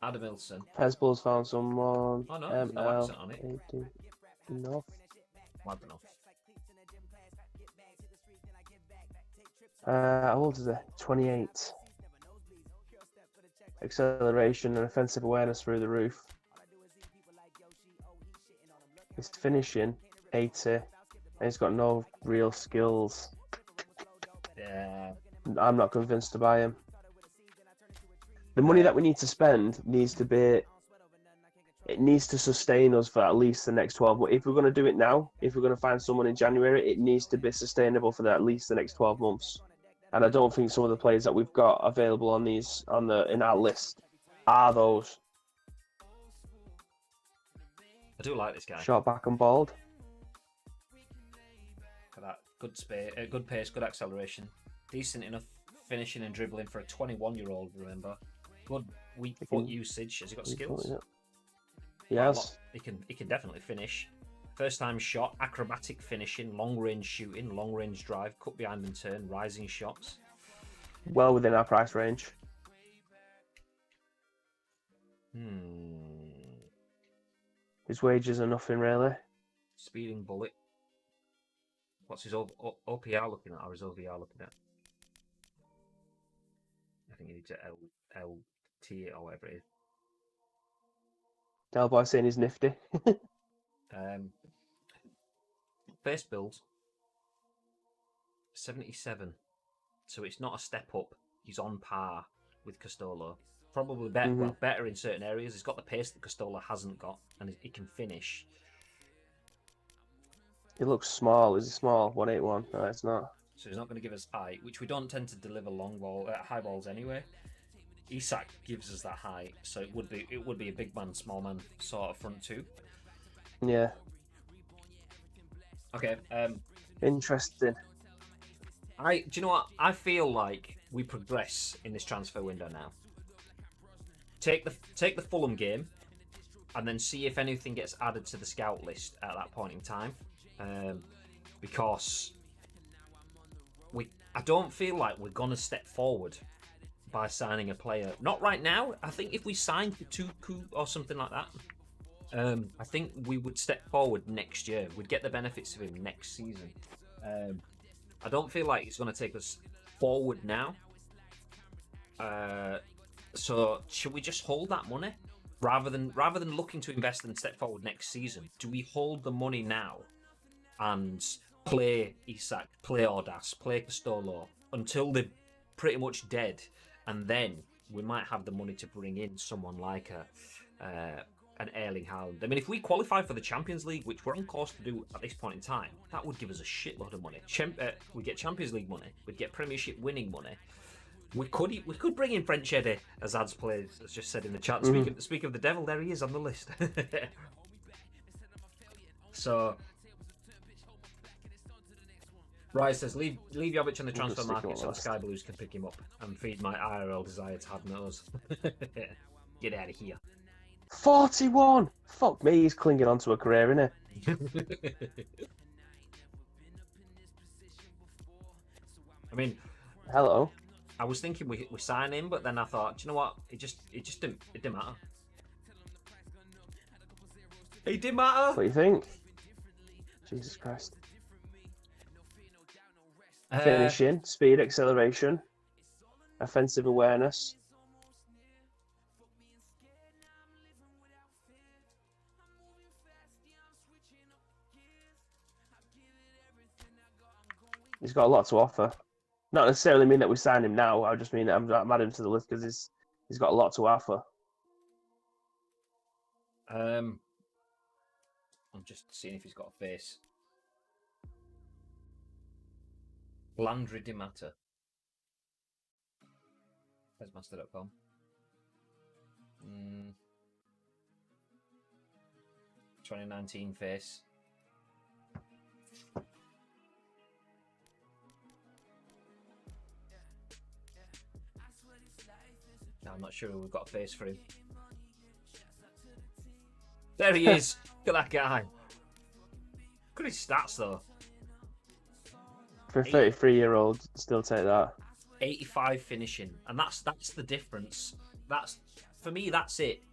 Adam Wilson. Hezboll's found someone. Oh no, there's no accent on it. Enough. Wipe enough. How old is it? 28. Acceleration and offensive awareness through the roof. His finishing, 80. And he's got no real skills. Yeah. I'm not convinced to buy him. The money that we need to spend needs to be... It needs to sustain us for at least the next 12 months. If we're going to do it now, if we're going to find someone in January, it needs to be sustainable for at least the next 12 months. And I don't think some of the players that we've got available in our list are those. I do like this guy. Short back and bald. Look at that Good space, good pace, good acceleration, decent enough finishing and dribbling for a 21-year-old. Remember, good weak foot usage. Has he got skills? Yes. He can definitely finish. First time shot, acrobatic finishing, long range shooting, long range drive, cut behind and turn, rising shots. Well within our price range. His wages are nothing really. Speeding bullet. What's his OPR looking at, or his OVR looking at? I think he needs a LT or whatever it is. Del Boy saying he's nifty. Base build 77, so it's not a step up. He's on par with Castolo. Probably better, well, better in certain areas. He's got the pace that Castolo hasn't got, and he can finish. He looks small. Is he small? 181. No, it's not. So he's not going to give us height, which we don't tend to deliver high balls anyway. Isak gives us that height, so it would be a big man, small man sort of front two. Yeah. Okay. Interesting. Do you know what? I feel like we progress in this transfer window now. Take the Fulham game, and then see if anything gets added to the scout list at that point in time, because I don't feel like we're gonna step forward by signing a player. Not right now. I think if we signed Tuku or something like that, I think we would step forward next year. We'd get the benefits of him next season. I don't feel like it's going to take us forward now. So should we just hold that money rather than looking to invest and step forward next season? Do we hold the money now and play Isak, play Ordas, play Castolo until they're pretty much dead, and then we might have the money to bring in someone like an Erling Haaland? I mean, if we qualify for the Champions League, which we're on course to do at this point in time, that would give us a shitload of money. We'd get Champions League money, we'd get Premiership winning money. We could bring in French Eddie, as Ads plays, as just said in the chat. Speak of the devil, there he is on the list. So, Rise says, leave Jovic on the transfer market so the Sky Blues can pick him up and feed my IRL desire to have nose. Get out of here. 41! Fuck me, he's clinging onto a career, isn't he? I mean, hello. I was thinking we sign him, but then I thought, do you know what? It didn't matter. It didn't matter. What do you think? Jesus Christ. Finishing, speed, acceleration, offensive awareness. He's got a lot to offer. Not necessarily mean that we sign him now. I just mean that I'm adding him to the list because he's got a lot to offer. I'm just seeing if he's got a face. Landry Di Matta. There's master.com. 2019 face. No, I'm not sure we've got a face for him. There he is. Look at that guy. Look at his stats though. For a 33-year-old, still take that. 85 finishing, and that's the difference. For me, that's it.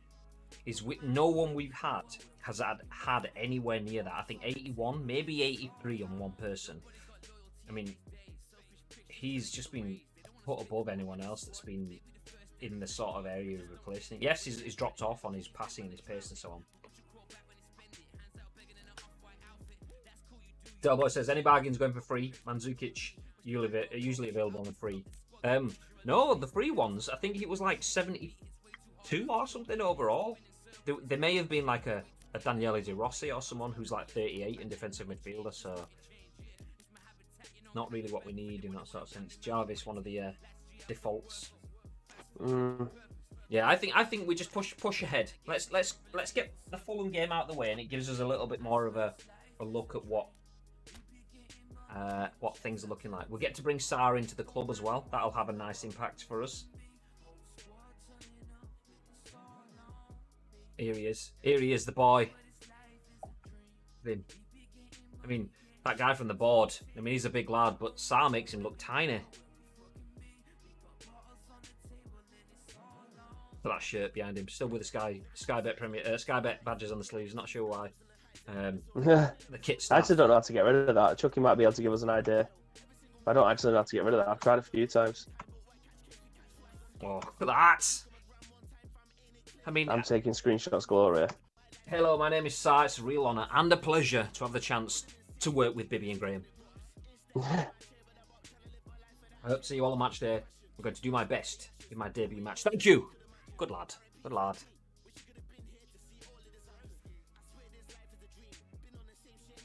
No one we've had has had anywhere near that. I think 81, maybe 83 on one person. I mean, he's just been put above anyone else that's been in the sort of area of replacing. Yes, he's dropped off on his passing and his pace and so on. Delboy says, any bargains going for free? Mandzukic usually available on the free. No, the free ones, I think it was like 72 or something overall. There may have been like a Daniele De Rossi or someone who's like 38 in defensive midfielder, so not really what we need in that sort of sense. Jarvis, one of the defaults. Yeah, I think we just push ahead. Let's get the Fulham game out of the way, and it gives us a little bit more of a look at what what things are looking like. We get to bring Sarr into the club as well. That'll have a nice impact for us. Here he is. Here he is, the boy. I mean, that guy from the board, I mean, he's a big lad, but Sarr makes him look tiny. Look at that shirt behind him, still with the Sky Bet badges on the sleeves, not sure why. The kit stuff. I actually don't know how to get rid of that. Chucky might be able to give us an idea. I don't actually know how to get rid of that. I've tried a few times. Oh, look at that! I mean, I'm taking screenshots galore. Hello, my name is Sarr. It's a real honour and a pleasure to have the chance to work with Bibby and Graham. I hope to see you all on match day. I'm going to do my best in my debut match. Thank you! Good lad. Good lad.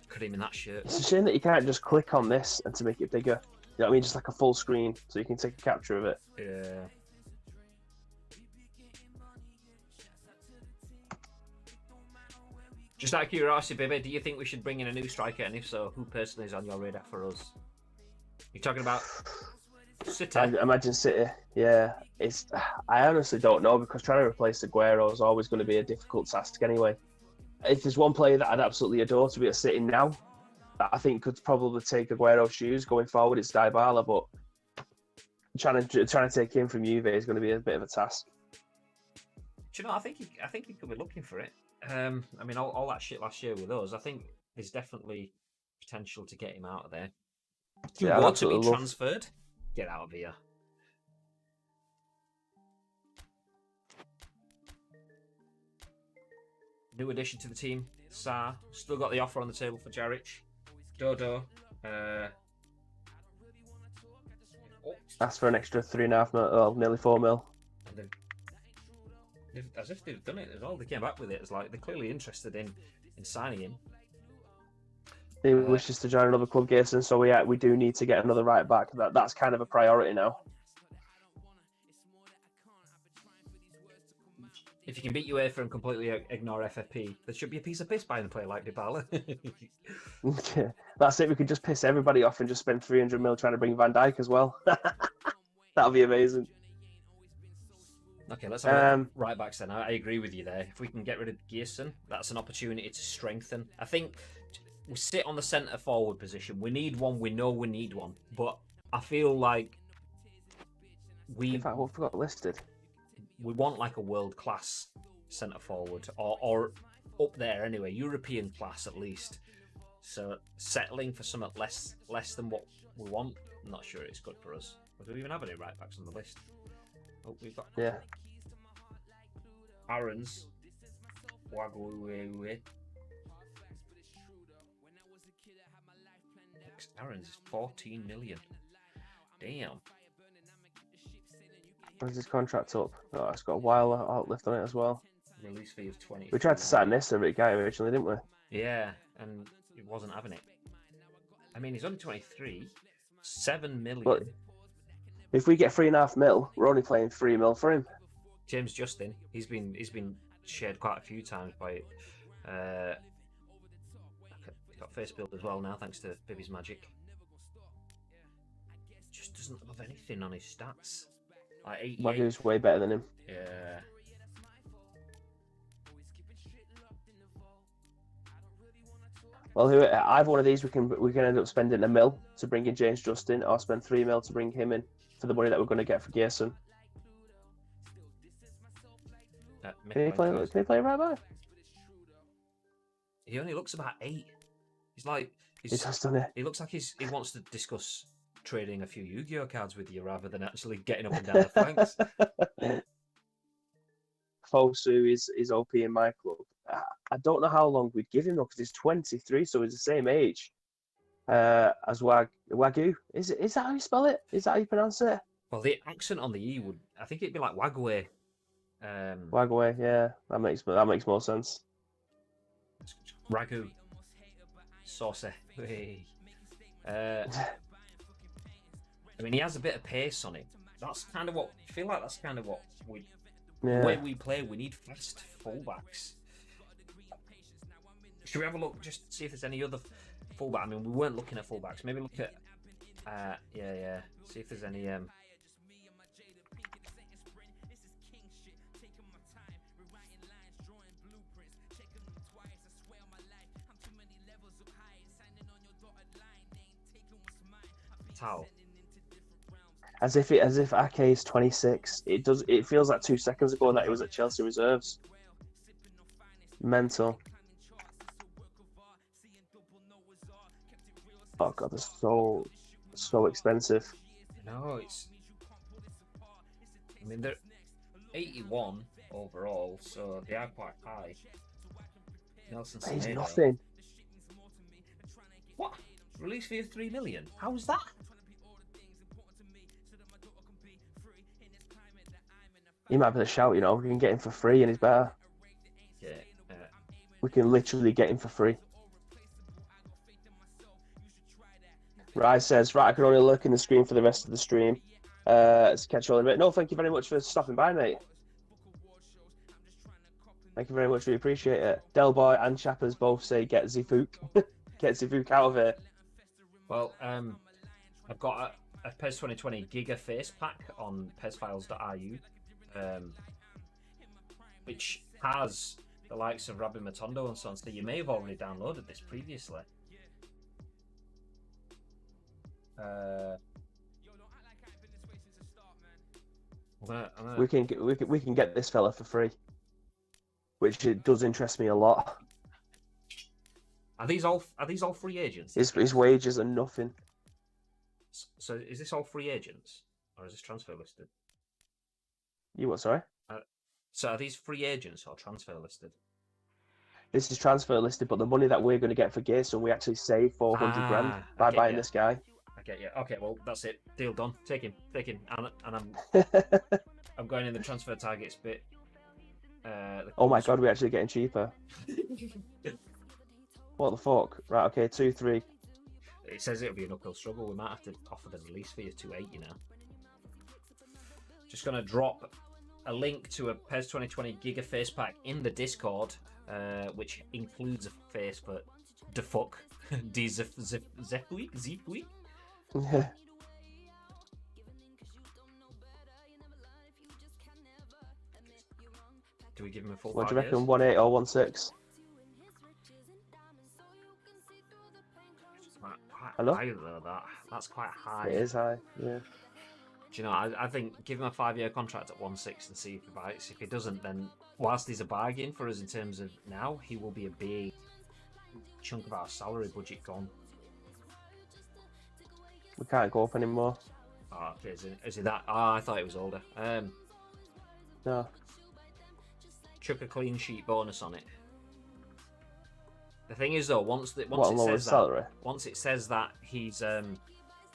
Look at him in that shirt. It's a shame that you can't just click on this and to make it bigger. You know what I mean? Just like a full screen so you can take a capture of it. Yeah. Just out of curiosity, Bibby, do you think we should bring in a new striker? And if so, who personally is on your radar for us? You're talking about City? I imagine City. Yeah. I honestly don't know because trying to replace Aguero is always going to be a difficult task anyway. If there's one player that I'd absolutely adore to be at City now, that I think could probably take Aguero's shoes going forward, it's Dybala, but trying to take him from Juve is going to be a bit of a task. Do you know? I think he could be looking for it. I mean, all that shit last year with us. I think there's definitely potential to get him out of there. Do you want to be transferred? Get out of here. New addition to the team, Sarr. Still got the offer on the table for Jaric. Dodo. Asked for an extra 3.5 mil, well, nearly 4 mil. As if they've done it as well. They came back with it. It's like they're clearly interested in signing him. He wishes to join another club, Gerson, so we do need to get another right back. That's kind of a priority now. If you can beat UEFA and completely ignore FFP, there should be a piece of piss buying a player like Dybala. Yeah, that's it. We could just piss everybody off and just spend 300 mil trying to bring Van Dijk as well. That'll be amazing. Okay, let's have right backs then. I agree with you there. If we can get rid of Gerson, that's an opportunity to strengthen. I think we sit on the centre forward position. We need one. We know we need one. But I feel like In fact, what have we got listed? We want like a world class centre forward or up there anyway, European class at least. So settling for something less than what we want, I'm not sure it's good for us. Do we even have any right backs on the list? Oh, we've got Aaron's. Aaron's is 14 million. Damn. When's his contract up? Oh, it's got a while outlift on it as well. Release fee of 20. We tried to sign this guy originally, didn't we? Yeah, and he wasn't having it. I mean, he's only 23. 7 million. But if we get 3.5 mil, we're only playing 3 mil for him. James Justin, he's been shared quite a few times by. He's got face build as well now, thanks to Bibby's magic. Just doesn't have anything on his stats. Like 88. Wagu's way better than him. Yeah. Well, either one of these we can end up spending $1 mil to bring in James Justin, or spend 3 mil to bring him in for the money that we're going to get for Gerson. Can he play right back? He only looks about 8. He's like He just done it. He looks like he wants to discuss trading a few Yu-Gi-Oh cards with you rather than actually getting up and down the flanks. Fosu is OP in my club. I don't know how long we'd give him though, because he's 23, so he's the same age as Wagyu. Is that how you spell it? Is that how you pronounce it? Well, the accent on the E would, I think it'd be like Wagwe. Wagwe, yeah, that makes more sense. Ragu, sauce. I mean, he has a bit of pace on him. That's kind of what I feel like. That's kind of what the way we play. We need fast fullbacks. Should we have a look just to see if there's any other fullback. I mean, we weren't looking at fullbacks. Maybe look at yeah. See if there's any Towel. As if Ake is 26. It feels like 2 seconds ago that it was at Chelsea reserves. Mental. Oh god, they're so expensive. No, I mean, they're 81 overall, so they are quite high. Nelson He's Semedo. nothing. What? Release fee of 3 million? How is that? He might be the shout, you know. We can get him for free and he's better. Yeah. We can literally get him for free. Rise says, right, I can only look in the screen for the rest of the stream. Let's catch you all in a bit. No, thank you very much for stopping by, mate. Thank you very much. We appreciate it. Delboy and Chappers both say get Zifook. Get Zifook out of here. Well, I've got a PES 2020 Giga Face Pack on pesfiles.ru, which has the likes of Rabbi Matondo and so on. So you may have already downloaded this previously. We can get this fella for free, which it does interest me a lot. Are these all free agents? His wages are nothing. So is this all free agents, or is this transfer listed? You what? Sorry. So are these free agents or transfer listed? This is transfer listed, but the money that we're going to get for Gerson, we actually save 400 grand by buying this guy. I get you. Okay, well that's it. Deal done. Take him. And I'm going in the transfer targets bit. Oh my god, we're actually getting cheaper. What the fuck? Right, okay, 2-3. It says it'll be an uphill struggle. We might have to offer the release fee of 280 now. Just gonna drop a link to a PES 2020 Giga Face Pack in the Discord, which includes a face for the fuck. Zepui? Yeah. Do we give him a full? What do you reckon? 1.8 or 1.6? Hello? That's quite high. It is high. Yeah. Do you know? I think give him a 5-year contract at 1.6 and see if he bites. If he doesn't, then whilst he's a bargain for us in terms of now, he will be a big chunk of our salary budget gone. We can't go up anymore. Oh, okay, is he that? Oh, I thought he was older. No. Chuck a clean sheet bonus on it. The thing is, though, once it says that he's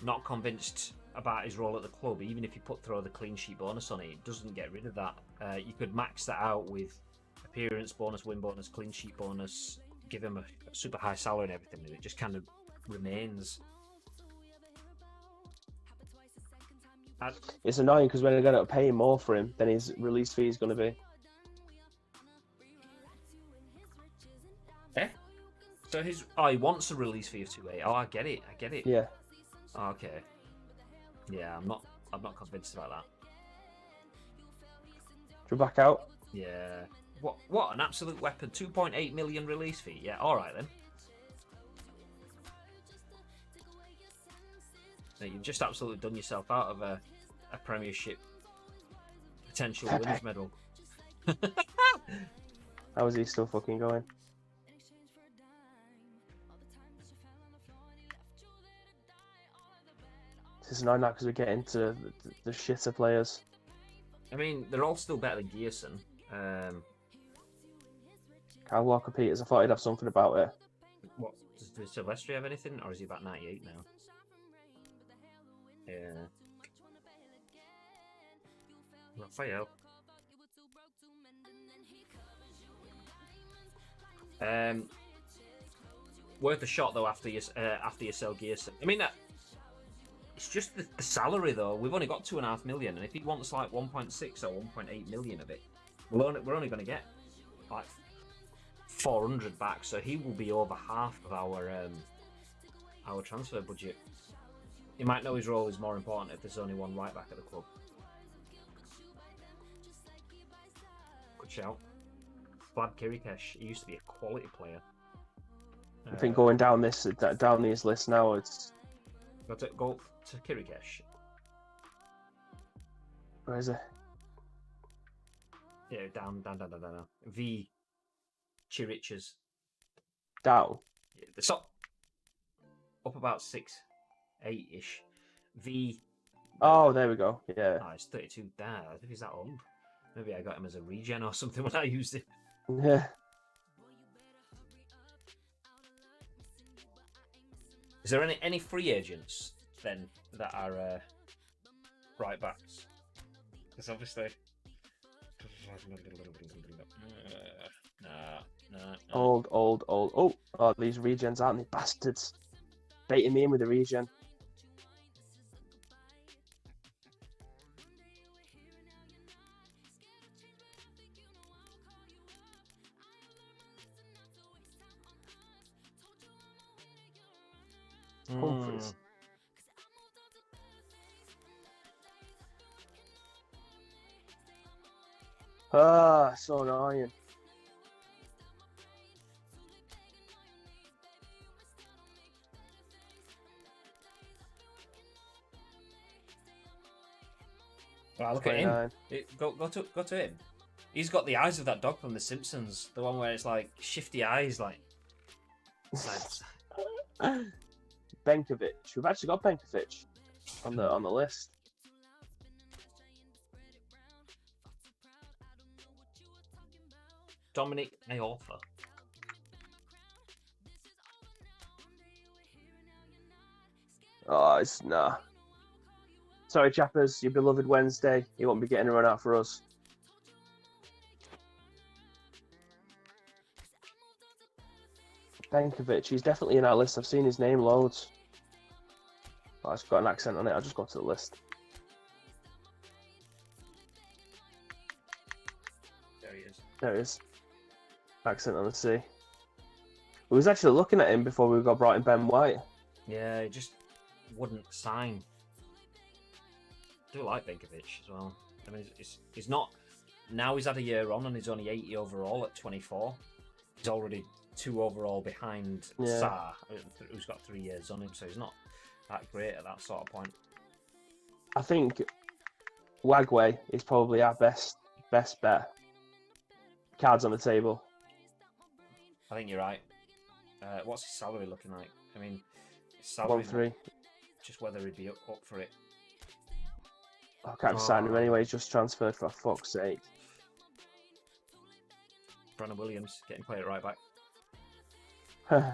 not convinced about his role at the club, even if you throw the clean sheet bonus on it, it doesn't get rid of that. You could max that out with appearance bonus, win bonus, clean sheet bonus, give him a super high salary and everything, and it just kind of remains. It's annoying because we're going to pay more for him than his release fee is going to be. Eh? So he wants a release fee of 2.8. Oh, I get it. Yeah. Oh, okay. Yeah, I'm not convinced about that. We're back out. Yeah. What an absolute weapon. 2.8 million release fee. Yeah, alright then. So you've just absolutely done yourself out of a Premiership potential winners medal. How is he still fucking going? This is annoying now because we get into the shitter players. I mean, they're all still better than Gearson. Kyle Walker Peters, I thought he'd have something about it. What, does Silvestri have anything, or is he about 98 now? Yeah. Raphael. Worth a shot though after you sell Gearson. I mean, it's just the salary though. We've only got 2.5 million, and if he wants like 1.6 or 1.8 million of it, we're only going to get like 400 back. So he will be over half of our our transfer budget. He might know his role is more important if there's only one right back at the club. Good shout. Vlad Kirikesh, he used to be a quality player. I think going down these lists now, it's Go to Kirikesh. where is it? Yeah, down. V. Chiriches. Down. Yeah, the top. Up about 6, 8-ish. V. Oh, there we go. Yeah. Oh, it's 32. Damn, I think he's that old. Maybe I got him as a regen or something when I used it. Yeah. Is there any free agents then that are right backs? Because obviously. Nah. Old. Oh, these regens, aren't they bastards? Baiting me in with the regen. Humphries. Ah, so annoying. Wow, look at him. Go to him. He's got the eyes of that dog from The Simpsons. The one where it's like shifty eyes, like. Benkovic. We've actually got Benkovic on the list. Dominic Iorfa. Oh, it's nah. Sorry, chappers. Your beloved Wednesday. He won't be getting a run out for us. Benkovic. He's definitely in our list. I've seen his name loads. Oh, it's got an accent on it. I'll just go to the list. There he is. There it is. Accent on the C. We was actually looking at him before we got brought in Ben White. Yeah, he just wouldn't sign. I do like Benkovic as well. I mean, he's not. Now he's had a year on and he's only 80 overall at 24. He's already 2 overall behind Sarr, who's got 3 years on him, so he's not that great at that sort of point. I think Wagway is probably our best bet. Cards on the table. I think you're right. What's his salary looking like? I mean, his salary, 1-3. just whether he'd be up for it. I can't sign him anyway. He's just transferred, for fuck's sake. Brandon Williams getting played at right back. Oh,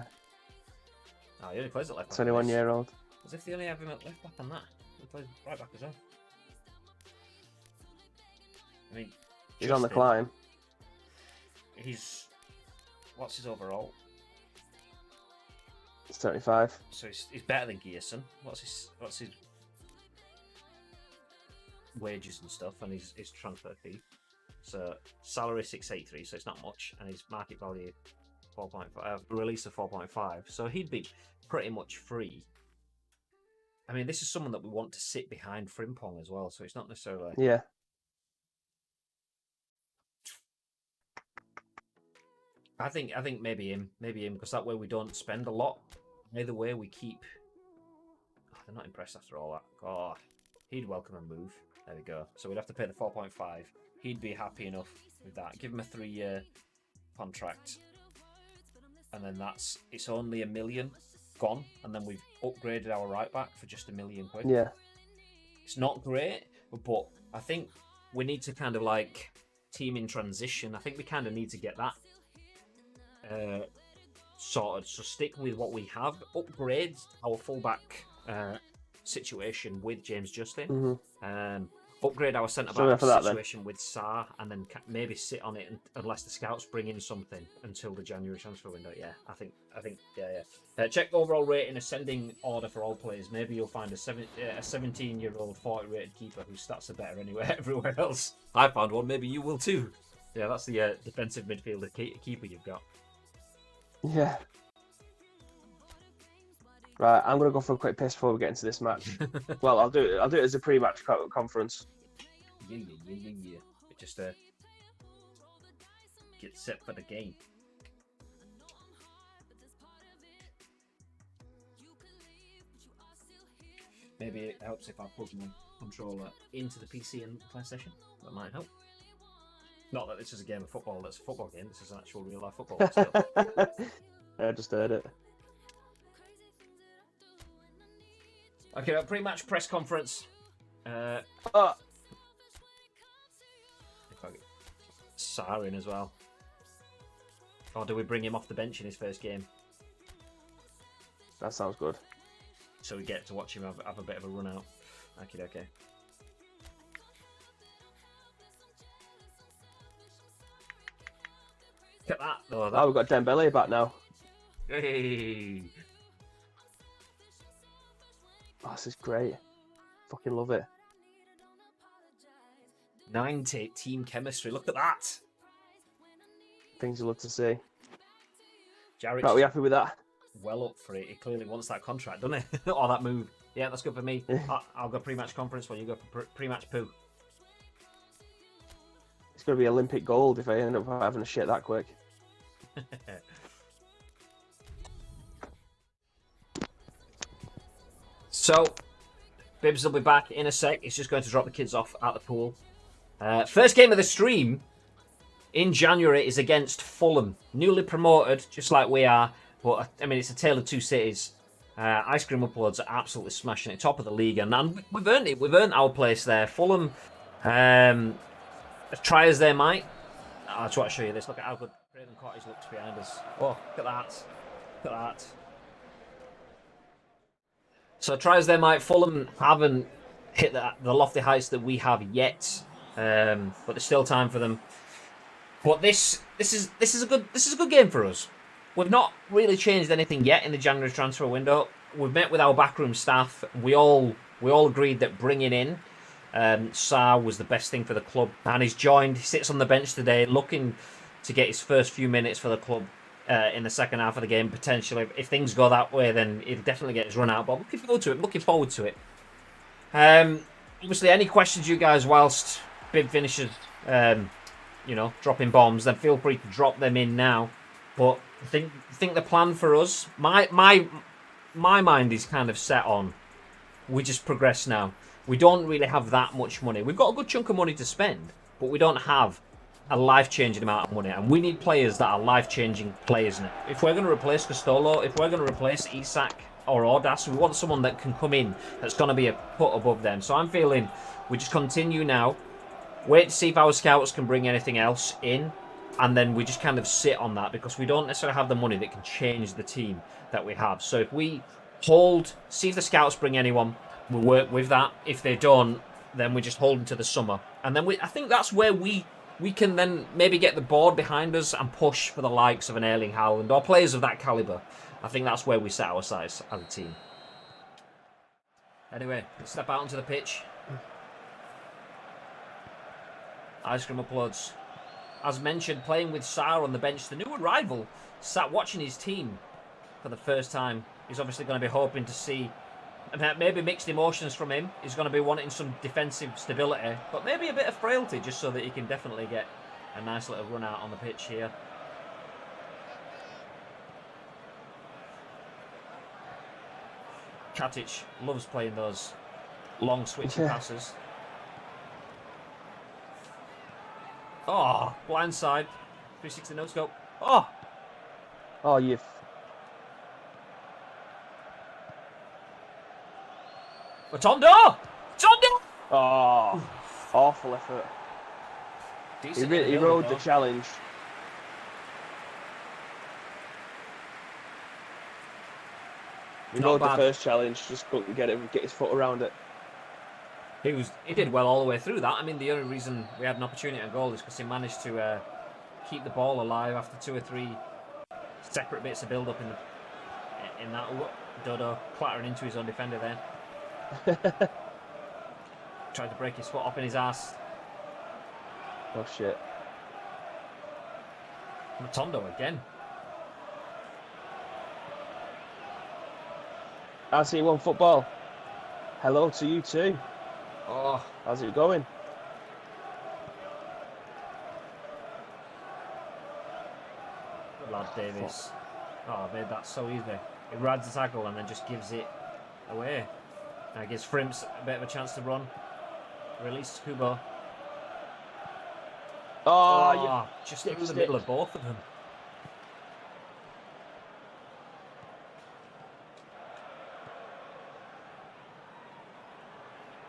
He only plays at left back. 21-year-old. As if they only have him at left back on that. He plays right back as well. I mean, He's on the climb. What's his overall? It's 35. So he's better than Gearson. What's his wages and stuff, and his transfer fee? So salary 683, so it's not much, and his market value 4.5, release of 4.5. So he'd be pretty much free. I mean, this is someone that we want to sit behind Frimpong as well, so it's not necessarily. Yeah. I think maybe him, because that way we don't spend a lot. Either way, we keep. Oh, they're not impressed after all that. God, he'd welcome a move. There we go. So we'd have to pay the 4.5. He'd be happy enough with that. Give him a 3-year contract, and then it's only $1 million gone, and then we've upgraded our right back for just £1 million. Yeah. It's not great, but I think we need to kind of like team in transition. I think we kind of need to get that sorted. So stick with what we have. Upgrade our fullback situation with James Justin. Upgrade our centre back situation with Sarr, and then maybe sit on it unless the scouts bring in something until the January transfer window. Yeah, I think. Check overall rating, ascending order for all players. Maybe you'll find a 17-year-old 40 rated keeper whose stats are better everywhere else. I found one. Maybe you will too. Yeah, that's the defensive midfielder keeper you've got. Yeah. Right, I'm gonna go for a quick piss before we get into this match. Well, I'll do it as a pre-match conference. Yeah. Just get set for the game. Maybe it helps if I plug my controller into the PC and PlayStation. That might help. Not that this is a game of football. That's a football game. This is an actual real life football. Still. I just heard it. Okay, pre-match press conference. If I get Sarr in as well. Or do we bring him off the bench in his first game? That sounds good. So we get to watch him have a bit of a run out. Okay. Look at that though. Oh, we've got Dembele back now. Hey. Oh, this is great. Fucking love it. 90 team chemistry. Look at that. Things you love to see. Jarrett's Right, are we happy with that? well up for it. He clearly wants that contract, doesn't he? Or that move. Yeah, that's good for me. I'll go pre-match conference while you go for pre-match poo. It's going to be Olympic gold if I end up having a shit that quick. So, Bibbs will be back in a sec. He's just going to drop the kids off at the pool. First game of the stream in January is against Fulham. Newly promoted, just like we are. But, I mean, it's a tale of two cities. Ice Cream Uploads are absolutely smashing it. Top of the league. And we've earned it. We've earned our place there. Fulham, try as they might. I'll try to show you this. Look at how good Craven Cottage looks behind us. Oh, look at that. Look at that. So try as they might, Fulham haven't hit the lofty heights that we have yet, but there's still time for them. But this is a good game for us. We've not really changed anything yet in the January transfer window. We've met with our backroom staff. We all agreed that bringing in Sarr was the best thing for the club, and he's joined. He sits on the bench today, looking to get his first few minutes for the club. In the second half of the game, potentially. If things go that way, then he'll definitely get his run out. But I'm looking forward to it. Obviously, any questions you guys whilst Bib finishes, dropping bombs, then feel free to drop them in now. But I think the plan for us, my mind is kind of set on, we just progress now. We don't really have that much money. We've got a good chunk of money to spend, but we don't have a life-changing amount of money, and we need players that are life-changing players now. If we're going to replace Castolo, if we're going to replace Isak or Ordas, we want someone that can come in that's going to be a foot above them. So I'm feeling we just continue now, wait to see if our scouts can bring anything else in, and then we just kind of sit on that because we don't necessarily have the money that can change the team that we have. So if we hold, see if the scouts bring anyone, we'll work with that. If they don't, then we just hold into the summer, and then I think that's where we can then maybe get the board behind us and push for the likes of an Erling Haaland or players of that calibre. I think that's where we set our sights as a team. Anyway, let's step out onto the pitch. Ice Cream Uploads. As mentioned, playing with Sarr on the bench. The new arrival sat watching his team for the first time. He's obviously going to be hoping to see maybe mixed emotions from him. He's going to be wanting some defensive stability, but maybe a bit of frailty just so that he can definitely get a nice little run out on the pitch here. Katic loves playing those long switching passes. Oh, blindside. 360 no scope. Oh! Oh, you... Tondo! Oh, awful effort. He rode the challenge. He rode the first challenge, just couldn't get his foot around it. He did well all the way through that. I mean, the only reason we had an opportunity at goal is because he managed to keep the ball alive after 2 or 3 separate bits of build-up in that. Dodo clattering into his own defender there. Tried to break his foot off in his ass. Oh shit. Matondo again. RC1 football. Hello to you too. Oh, How's it going? good lad, Davis. Oh, made that so easy. He rides the tackle and then just gives it away. Now gives Frimps a bit of a chance to run. Release Kubo. Oh, just through the middle of both of them.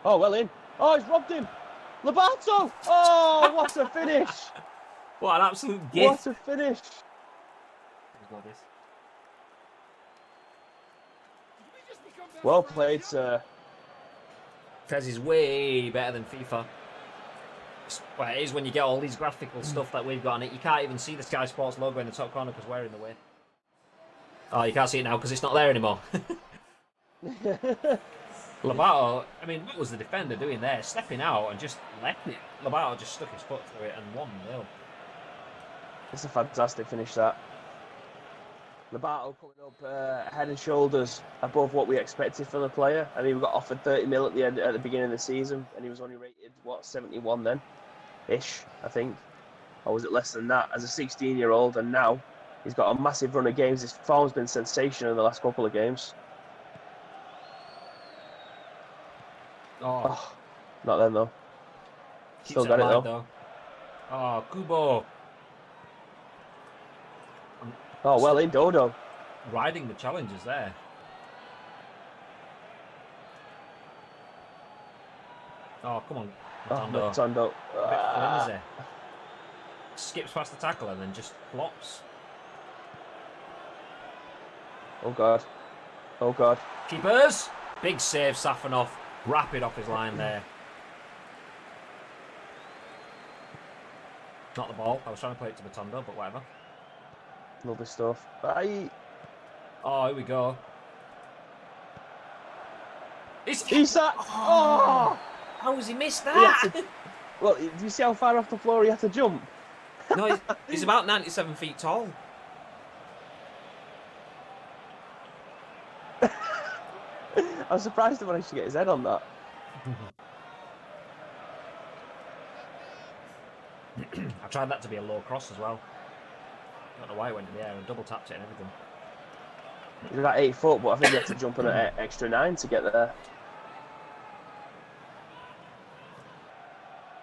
Oh, well in. Oh, he's robbed him. Lobato. Oh, what a finish. What an absolute gift. What a finish. Well played, sir. Fez is way better than FIFA. Well, it is when you get all these graphical stuff that we've got on it. You can't even see the Sky Sports logo in the top corner because we're in the way. Oh, you can't see it now because it's not there anymore. Lobato, I mean, what was the defender doing there? Stepping out and just left it. Lobato just stuck his foot through it and 1-0. It's a fantastic finish, that. Lobato coming up head and shoulders above what we expected from the player. I mean, we got offered 30 mil at the beginning of the season, and he was only rated, 71 then? Ish, I think. Or was it less than that? As a 16-year-old, and now he's got a massive run of games. His form's been sensational in the last couple of games. Oh, not then, though. Still got it, though. Oh, Kubo. Oh, well in, Dodo. Riding the challenges there. Oh, come on. Matondo. A bit flimsy. Skips past the tackle and then just flops. Oh, God. Oh, God. Keepers. Big save, Safanov. Rapid off his line there. Not the ball. I was trying to play it to Matondo, but whatever. Lovely stuff. Bye. Oh, here we go. He's that. Oh! How has he missed that? Well, do you see how far off the floor he had to jump? No, he's about 97 feet tall. I was surprised he managed to get his head on that. I tried that to be a low cross as well. I don't know why it went in the air and double tapped it and everything. He's about 8 foot, but I think he had to jump on an extra 9 to get there.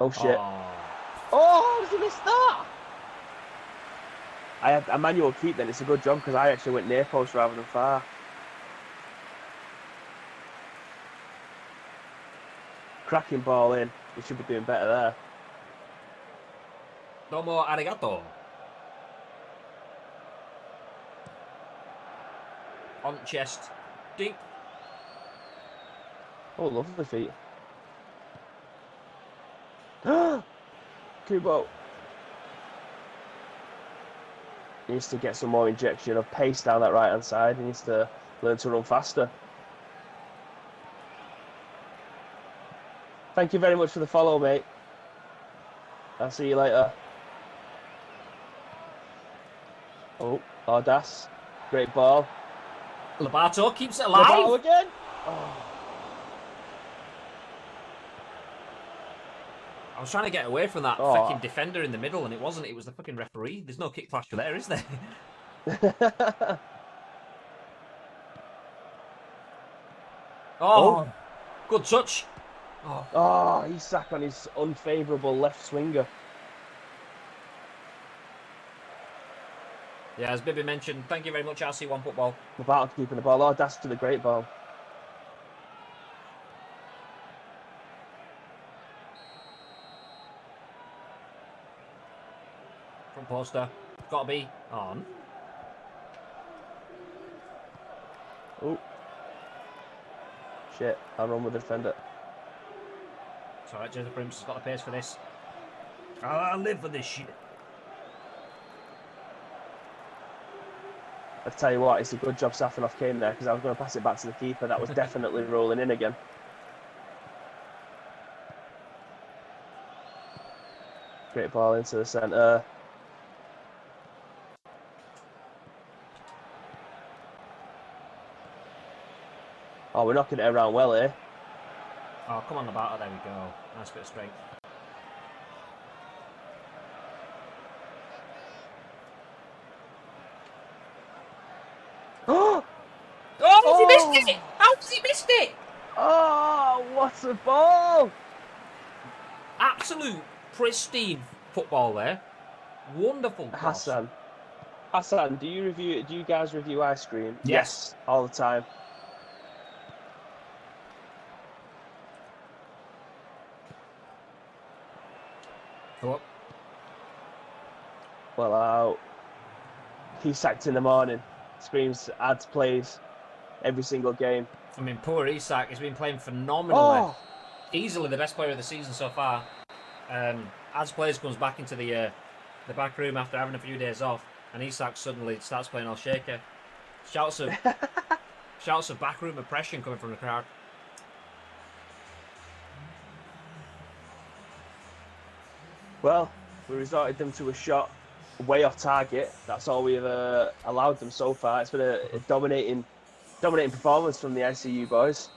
Oh shit. Oh, how did he miss that? I had a manual keep then. It's a good job because I actually went near post rather than far. Cracking ball in. We should be doing better there. Domo arigato. On chest. Dink. Oh, lovely feet. Kubo. He needs to get some more injection of pace down that right hand side. He needs to learn to run faster. Thank you very much for the follow, mate. I'll see you later. Oh, Ardas. Great ball. Lobato keeps it alive. Lobato again. Oh. I was trying to get away from that fucking defender in the middle, and it wasn't. It was the fucking referee. There's no kick flash there, is there? Oh, good touch. Oh, he's sack on his unfavourable left swinger. Yeah, as Bibby mentioned, thank you very much, RC1 Football. Lobato keeping the ball. Oh, that's to the great ball. Front poster. Gotta be on. Oh. Shit, I'll run with the defender. It's alright, Jason Primps has got the pace for this. I'll live for this shit. I tell you what, it's a good job Safanov came there because I was going to pass it back to the keeper. That was definitely rolling in again. Great ball into the centre. Oh, we're knocking it around well here. Oh, come on, Labata. There we go. Nice bit of strength. Oh! Oh, he missed it! How has he missed it? Oh, what a ball! Absolute pristine football there. Wonderful cross. Hassan, do you guys review ice cream? Yes. All the time. Go up. Well out. He's sacked in the morning. Screams ads plays every single game. I mean, poor Isak. He's been playing phenomenally. Oh! Easily the best player of the season so far. As players comes back into the back room after having a few days off, and Isak suddenly starts playing all shaky. Shouts of backroom oppression coming from the crowd. Well, we resorted them to a shot way off target. That's all we've allowed them so far. It's been a dominating performance from the ICU boys.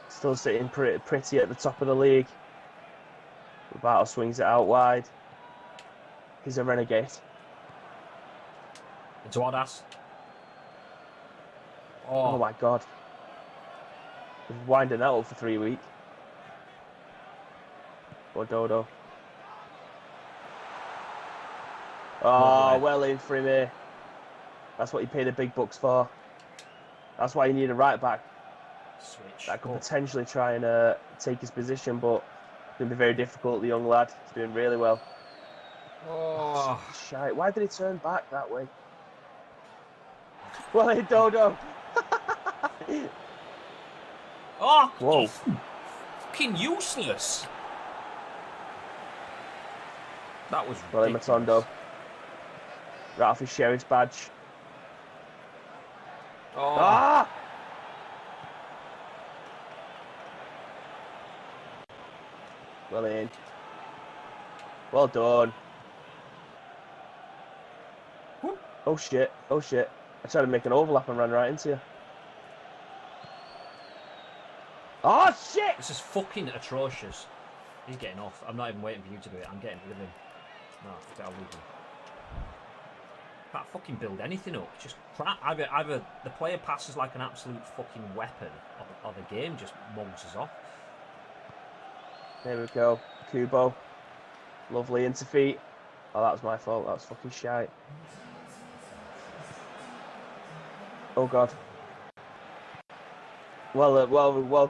Still sitting pretty at the top of the league. Roberto swings it out wide. He's a renegade. Into Odas. Oh my God. We've winding that up for 3 weeks. Or Dodo. Oh, well in for him here. That's what you pay the big bucks for. That's why you need a right back. Switch. That could potentially try and take his position, but it's going to be very difficult. The young lad is doing really well. Oh. Shite. Why did he turn back that way? Well in, Dodo. Oh. Whoa. Fucking useless. That was ridiculous. Well in, Matondo. Right off his sheriff's badge. Oh. Ah! Well in. Well done. Whoop. Oh shit. Oh shit. I tried to make an overlap and ran right into you. Oh shit! This is fucking atrocious. He's getting off. I'm not even waiting for you to do it. I'm getting rid of him. No, forget I'll leave him. Can't fucking build anything up. Just crap. Either the player passes like an absolute fucking weapon, or the game just mugs us off. There we go. Kubo. Lovely into feet. Oh, that was my fault. That was fucking shite. Oh God. Well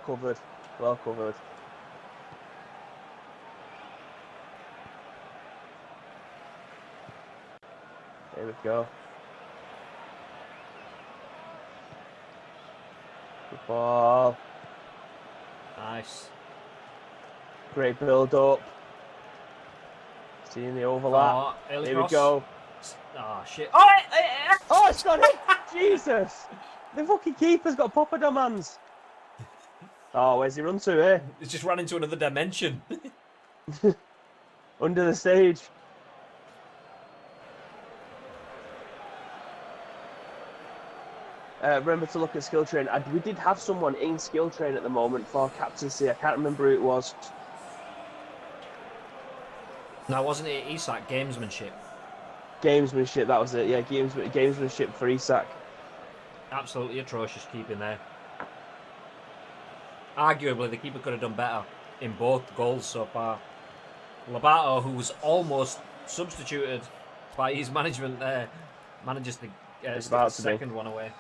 covered. Well covered. There we go. Good ball. Nice. Great build up. Seeing the overlap. Oh, Here we go. Oh shit. Oh, Oh, it's got it! Jesus! The fucking keeper's got poppadom hands. Oh, where's he run to, eh? It's just ran into another dimension. Under the stage. Remember to look at skill train. We did have someone in skill train at the moment for captaincy. I can't remember who it was. No, wasn't it Isak? Gamesmanship. Gamesmanship, that was it. Yeah, gamesmanship for Isak. Absolutely atrocious keeping there. Arguably, the keeper could have done better in both goals so far. Labato, who was almost substituted by his management there, manages to get the second one away.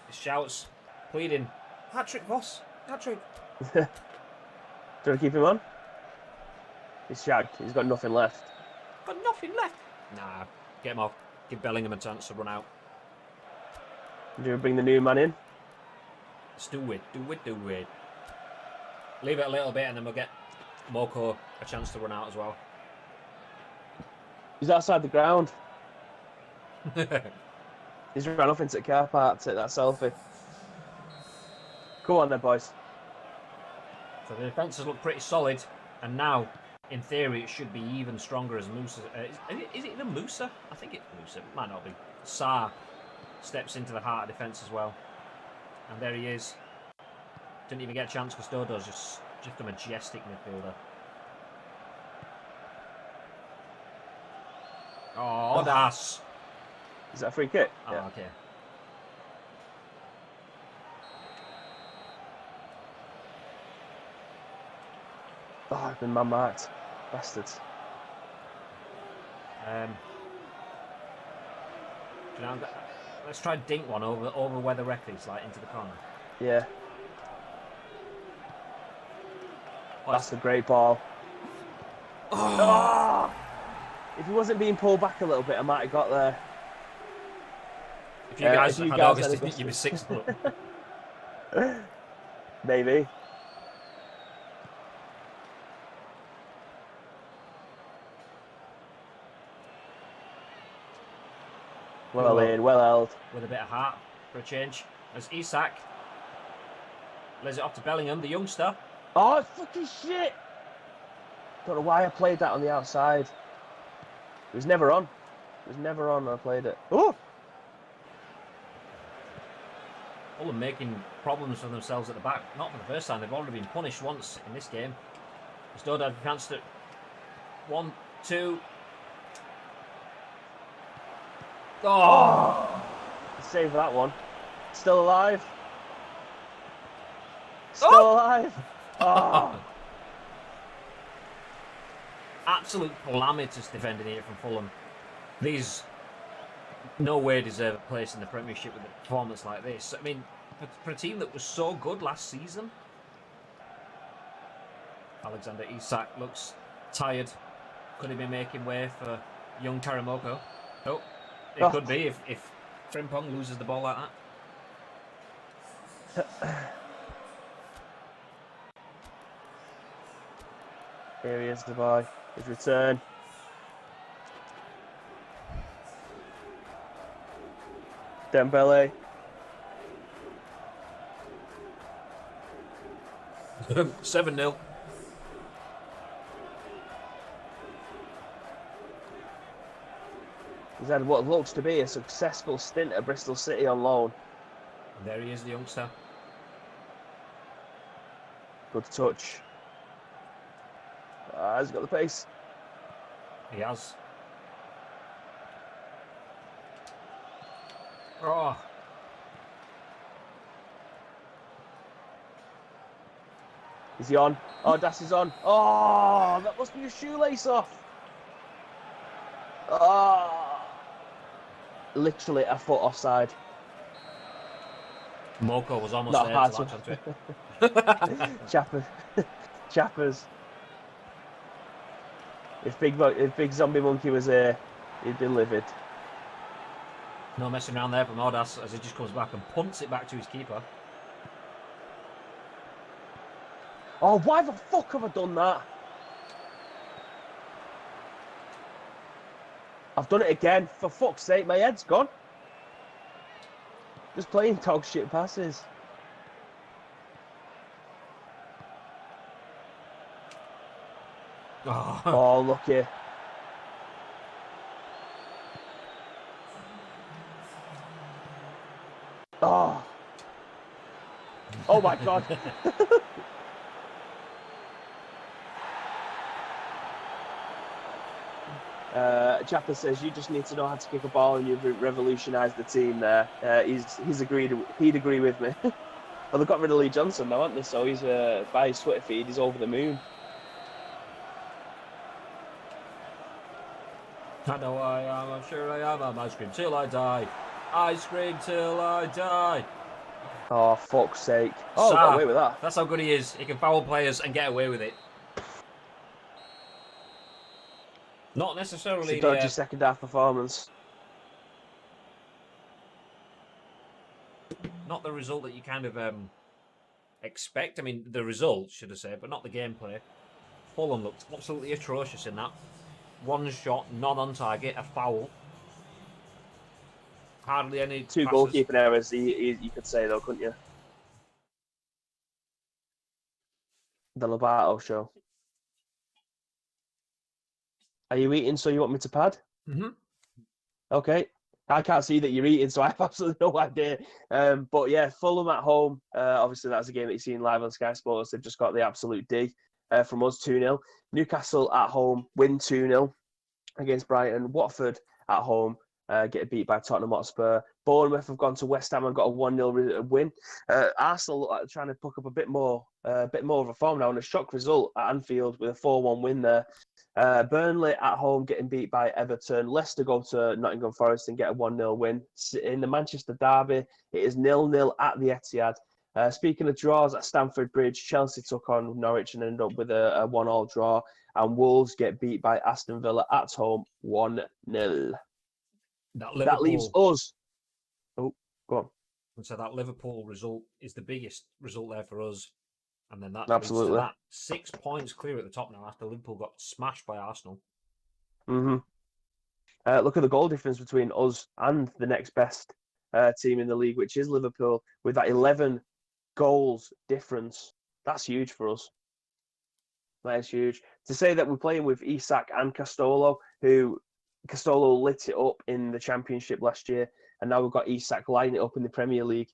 His shouts, pleading, hat-trick, boss, hat-trick. Do you want to keep him on? He's shagged. He's got nothing left. Got nothing left. Nah, get him off. Give Bellingham a chance to run out. Do you bring the new man in? Let's do it. Leave it a little bit and then we'll get Moko a chance to run out as well. He's outside the ground. He's run off into the car park to take that selfie. Go on then, boys. So the defences look pretty solid, and now in theory, it should be even stronger as Musa. Is it even Musa? I think it's Musa. It might not be. Sarr steps into the heart of defence as well. And there he is. Didn't even get a chance because Dodo's just a majestic midfielder. Oh, das. Is that a free kick? Oh, Yeah. okay. Oh, I've been man-marked. Bastards. You know, let's try and dink one over where the ref is, like into the corner. Yeah. That's a great ball. Oh! If he wasn't being pulled back a little bit, I might have got there. If you guys had August, you'd be 6 foot. Maybe. Well in, well held. With a bit of heart for a change. As Isak lays it off to Bellingham, the youngster. Oh, fucking shit! Don't know why I played that on the outside. It was never on. It was never on when I played it. Oh! Fulham making problems for themselves at the back. Not for the first time. They've already been punished once in this game. Stood had a chance to 1, 2. Oh! Save that one. Still alive. Still alive. Oh! Absolute calamitous defending here from Fulham. These no way deserve a place in the Premiership with a performance like this. I mean, for a team that was so good last season. Alexander Isak looks tired. Could he be making way for young Karamoko? Oh, it could be if Frimpong loses the ball like that. Here he is, the boy. His return. Dembele. 7-0. He's had what looks to be a successful stint at Bristol City on loan. And there he is, the youngster. Good touch. He's got the pace. He has. Oh. Is he on? Oh, Das is on. Oh, that must be a shoelace off. Oh. Literally a foot offside. Moko was almost Not there hard to latch onto it. Chappers. If Big Zombie Monkey was here, he'd be livid. No messing around there from Odas as he just comes back and punts it back to his keeper. Oh, why the fuck have I done that? I've done it again. For fuck's sake, my head's gone. Just playing dog shit passes. Oh, lucky. Oh. Oh my God. Chapper says you just need to know how to kick a ball and you've revolutionised the team there. He's agreed. He'd agree with me. Well, they've got rid of Lee Johnson now, haven't they? So he's by his Twitter feed, he's over the moon. I know I am. I'm sure I am. I'm ice cream till I die. Ice cream till I die. Oh, fuck's sake! Oh, got away with that. That's how good he is. He can foul players and get away with it. Not necessarily. It's a dodgy second half performance. Not the result that you kind of expect. I mean, the result, should I say, but not the gameplay. Fulham looked absolutely atrocious in that. One shot, not on target, a foul. Hardly any. Two passes. goalkeeping errors, you could say though, couldn't you? The Lobato show. Are you eating so you want me to pad? Mm-hmm. Okay. I can't see that you're eating, so I have absolutely no idea. But yeah, Fulham at home. Obviously, that's a game that you've seen live on Sky Sports. They've just got the absolute D from us 2-0. Newcastle at home, win 2-0 against Brighton. Watford at home, get beat by Tottenham Hotspur. Bournemouth have gone to West Ham and got a 1-0 win. Arsenal are trying to pick up a bit more of a form now, and a shock result at Anfield with a 4-1 win there. Burnley at home getting beat by Everton. Leicester go to Nottingham Forest and get a 1-0 win. In the Manchester derby, it is 0-0 at the Etihad. Speaking of draws at Stamford Bridge, Chelsea took on Norwich and ended up with a 1-1 draw. And Wolves get beat by Aston Villa at home 1-0. That leaves us. Oh, go on. So that Liverpool result is the biggest result there for us. And then that Absolutely. leads to that 6 points clear at the top now after Liverpool got smashed by Arsenal. Mm-hmm. Look at the goal difference between us and the next best team in the league, which is Liverpool, with that 11 goals difference. That's huge for us. That is huge. To say that we're playing with Isak and Castolo, who Castolo lit it up in the Championship last year, and now we've got Isak lighting it up in the Premier League.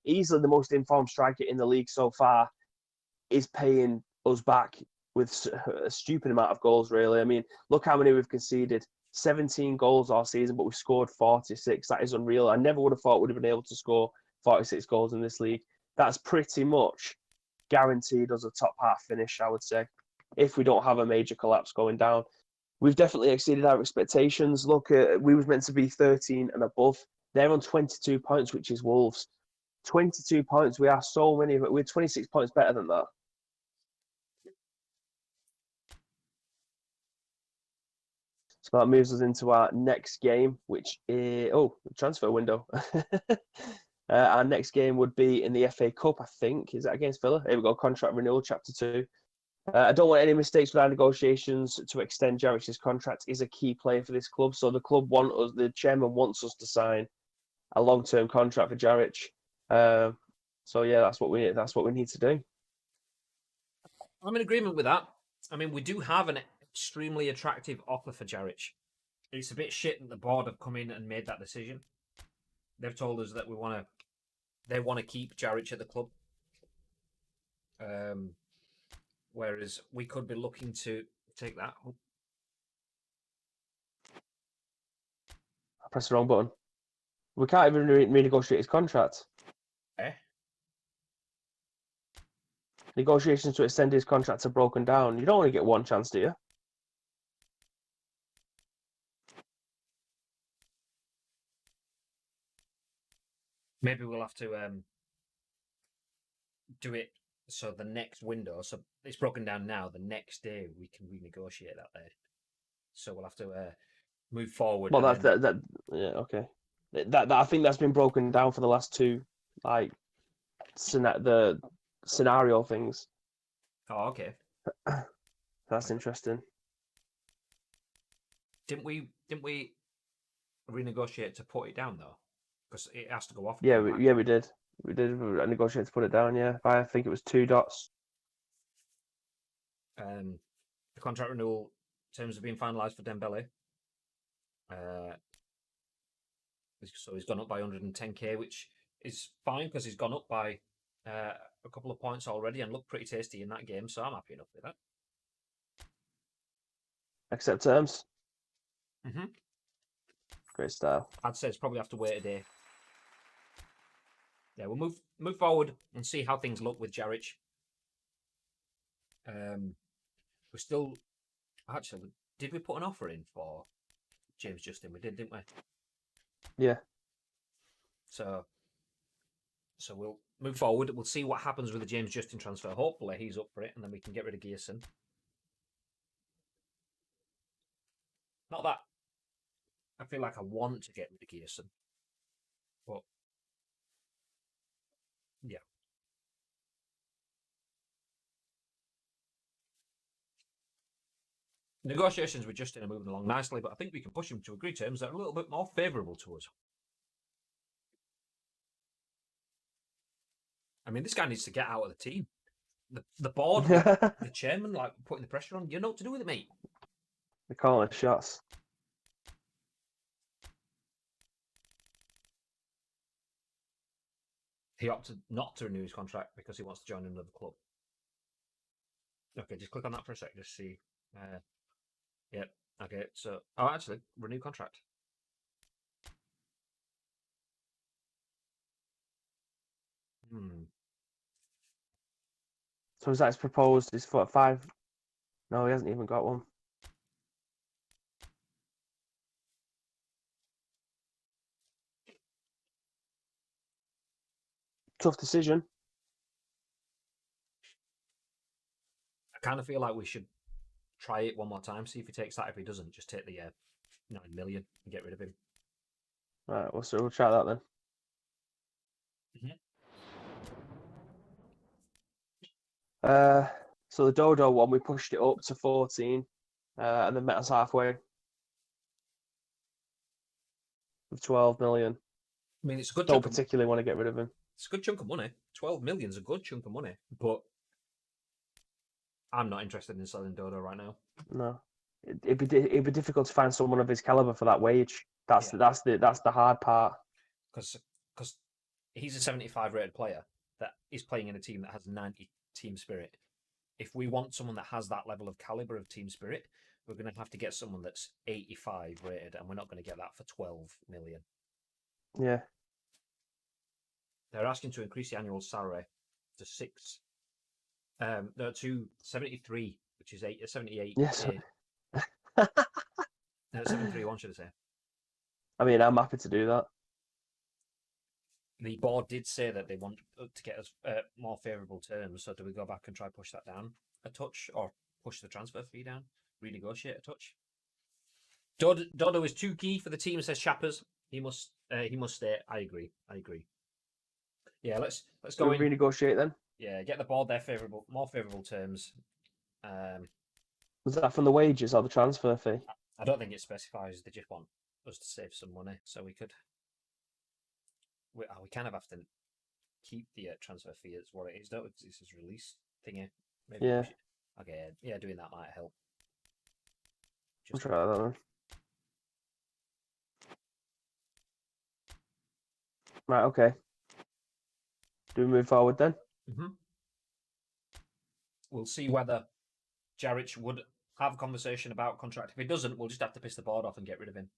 Easily the most informed striker in the league so far, is paying us back with a stupid amount of goals, really. I mean, look how many we've conceded. 17 goals all season, but we've scored 46. That is unreal. I never would have thought we'd have been able to score 46 goals in this league. That's pretty much guaranteed us a top half finish, I would say, if we don't have a major collapse going down. We've definitely exceeded our expectations. Look, we was meant to be 13 and above. They're on 22 points, which is Wolves. 22 points. We are so many, but we're 26 points better than that. So that moves us into our next game, which is transfer window. Our next game would be in the FA Cup, I think. Is that against Villa? Here we go, contract renewal, chapter 2. I don't want any mistakes with our negotiations to extend Jaric's contract. He's a key player for this club, so the chairman wants us to sign a long-term contract for Jaric. So yeah, that's what we need to do. I'm in agreement with that. I mean, we do have an extremely attractive offer for Jaric. It's a bit shit that the board have come in and made that decision. They've told us that they want to keep Jaric at the club. Whereas we could be looking to take that. I pressed the wrong button. We can't even renegotiate his contract. Negotiations to extend his contract are broken down. You don't only get one chance, do you? Maybe we'll have to do it so the next window. So it's broken down now. The next day we can renegotiate that there. So we'll have to move forward. Well, yeah, okay. That I think that's been broken down for the last two, like, the scenario things. Oh, okay. That's interesting. Didn't we renegotiate to put it down though? Because it has to go off. Yeah, we did. We did negotiate to put it down. Yeah, I think it was 2 dots. The contract renewal terms have been finalised for Dembele. So he's gone up by 110k, which is fine because he's gone up by a couple of points already and looked pretty tasty in that game. So I'm happy enough with that. Accept terms. Mm-hmm. Great style. I'd say it's probably have to wait a day. Yeah, we'll move forward and see how things look with Jaric. We're still actually. Did we put an offer in for James Justin? We did, didn't we? Yeah. So we'll move forward. We'll see what happens with the James Justin transfer. Hopefully he's up for it, and then we can get rid of Gearson. Not that I feel like I want to get rid of Gearson, but yeah. Negotiations with Justin are moving along nicely, but I think we can push him to agree terms that are a little bit more favourable to us. I mean, this guy needs to get out of the team. The board, the chairman, like putting the pressure on. You know what to do with it, mate. They're calling the shots. He opted not to renew his contract because he wants to join another club. Okay, just click on that for a sec. Just see. Yep. Okay. So, actually, renew contract. So is that his proposed? His 5? No, he hasn't even got one. Tough decision. I kind of feel like we should try it one more time. See if he takes that. If he doesn't, just take the 9 million and get rid of him. Right. So we'll try that then. So the Dodo one, we pushed it up to 14, and then met us halfway with 12 million. I mean, it's a good. Don't particularly want to get rid of him. It's a good chunk of money. 12 million's a good chunk of money, but I'm not interested in selling Dodo right now. No, it'd be difficult to find someone of his caliber for that wage. That's the hard part. Because he's a 75 rated player that is playing in a team that has 90 team spirit. If we want someone that has that level of caliber of team spirit, we're going to have to get someone that's 85 rated, and we're not going to get that for 12 million. Yeah. They're asking to increase the annual salary to 73, which is 78. Yes. No, 731, should I say? I mean, I'm happy to do that. The board did say that they want to get us more favourable terms. So do we go back and try push that down a touch, or push the transfer fee down, renegotiate a touch? Dodo is too key for the team, says Shappers. He must stay. I agree. Yeah, let's go We'll renegotiate then. Yeah, get the board their more favourable terms. Was that from the wages or the transfer fee? I don't think it specifies. They just want us to save some money, so we could. We kind of have to keep the transfer fee as what it is, don't we? Because this is release thingy. Maybe Yeah. Okay, yeah, doing that might help. I'll try that then. Right, okay. Do we move forward then? We'll see whether Jarich would have a conversation about contract. If he doesn't, we'll just have to piss the board off and get rid of him.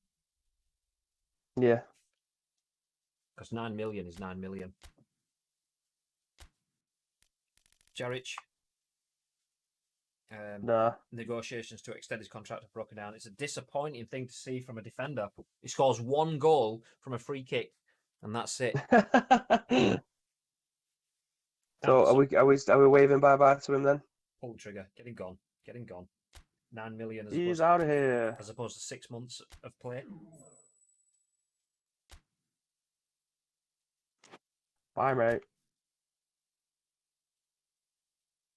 Yeah. Because 9 million is 9 million. Jarich. Nah. Negotiations to extend his contract have broken down. It's a disappointing thing to see from a defender. He scores 1 goal from a free kick, and that's it. So are we waving bye-bye to him then? Pull the trigger. Get him gone. 9 million He's out of here. As opposed to 6 months of play. Bye, mate.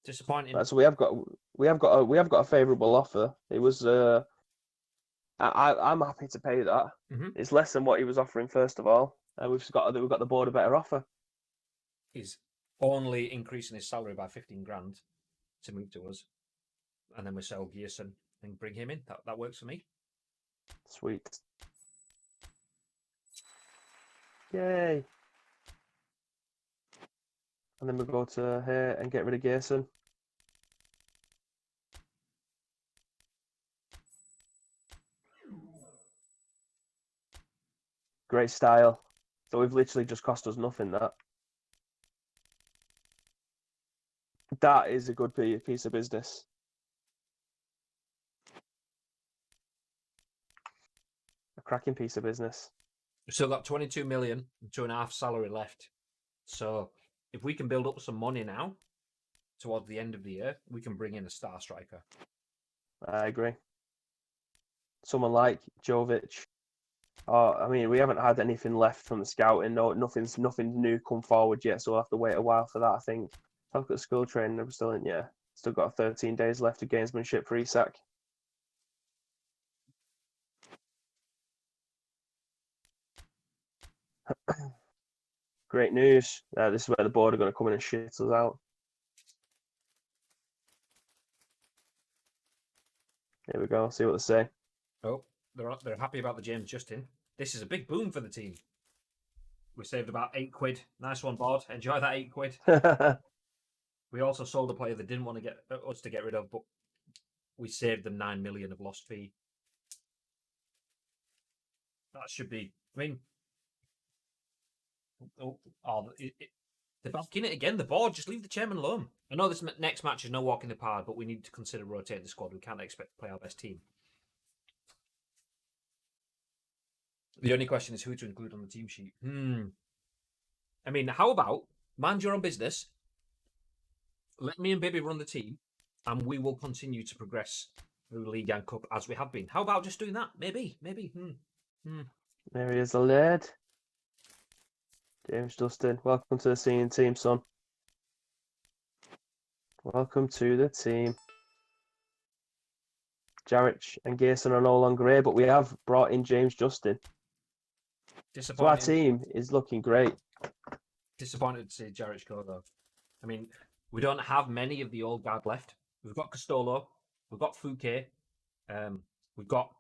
Disappointing. So we have got a favourable offer. It was I'm happy to pay that. It's less than what he was offering first of all, and we've got the board a better offer. He's only increasing his salary by 15 grand to move to us, and then we sell Gearson and bring him in. That works for me. Sweet. Yay. And then we go to here and get rid of Gearson. Great style. So we've literally just cost us nothing, that. That is a good piece of business. A cracking piece of business. We've still got 22 million and 2.5 salary left. So if we can build up some money now, towards the end of the year, we can bring in a star striker. I agree. Someone like Jovic. Oh, I mean, we haven't had anything left from the scouting. No, nothing new come forward yet, so we'll have to wait a while for that, I think. I've got school training. I'm still in, yeah. Still got 13 days left of gamesmanship for ESAC. Great news. This is where the board are going to come in and shit us out. Here we go. See what they say. Oh, they're happy about the James Justin. This is a big boom for the team. We saved about £8. Nice one, Bod. Enjoy that £8. We also sold a player that didn't want to get us to get rid of, but we saved them 9 million of lost fee. That should be. I mean, they're back in it again. The board, just leave the chairman alone. I know this next match is no walk in the park, but we need to consider rotating the squad. We can't expect to play our best team. The only question is who to include on the team sheet. I mean, how about mind your own business? Let me and Baby run the team, and we will continue to progress through League and Cup as we have been. How about just doing that? Maybe. There he is, the lad. James Justin, welcome to the senior team, son. Welcome to the team. Jarrich and Gayson are no longer here, but we have brought in James Justin. So our team is looking great. Disappointed to see Jarrich go, though. I mean, we don't have many of the old guard left. We've got Castolo, we've got Fouquet, we've got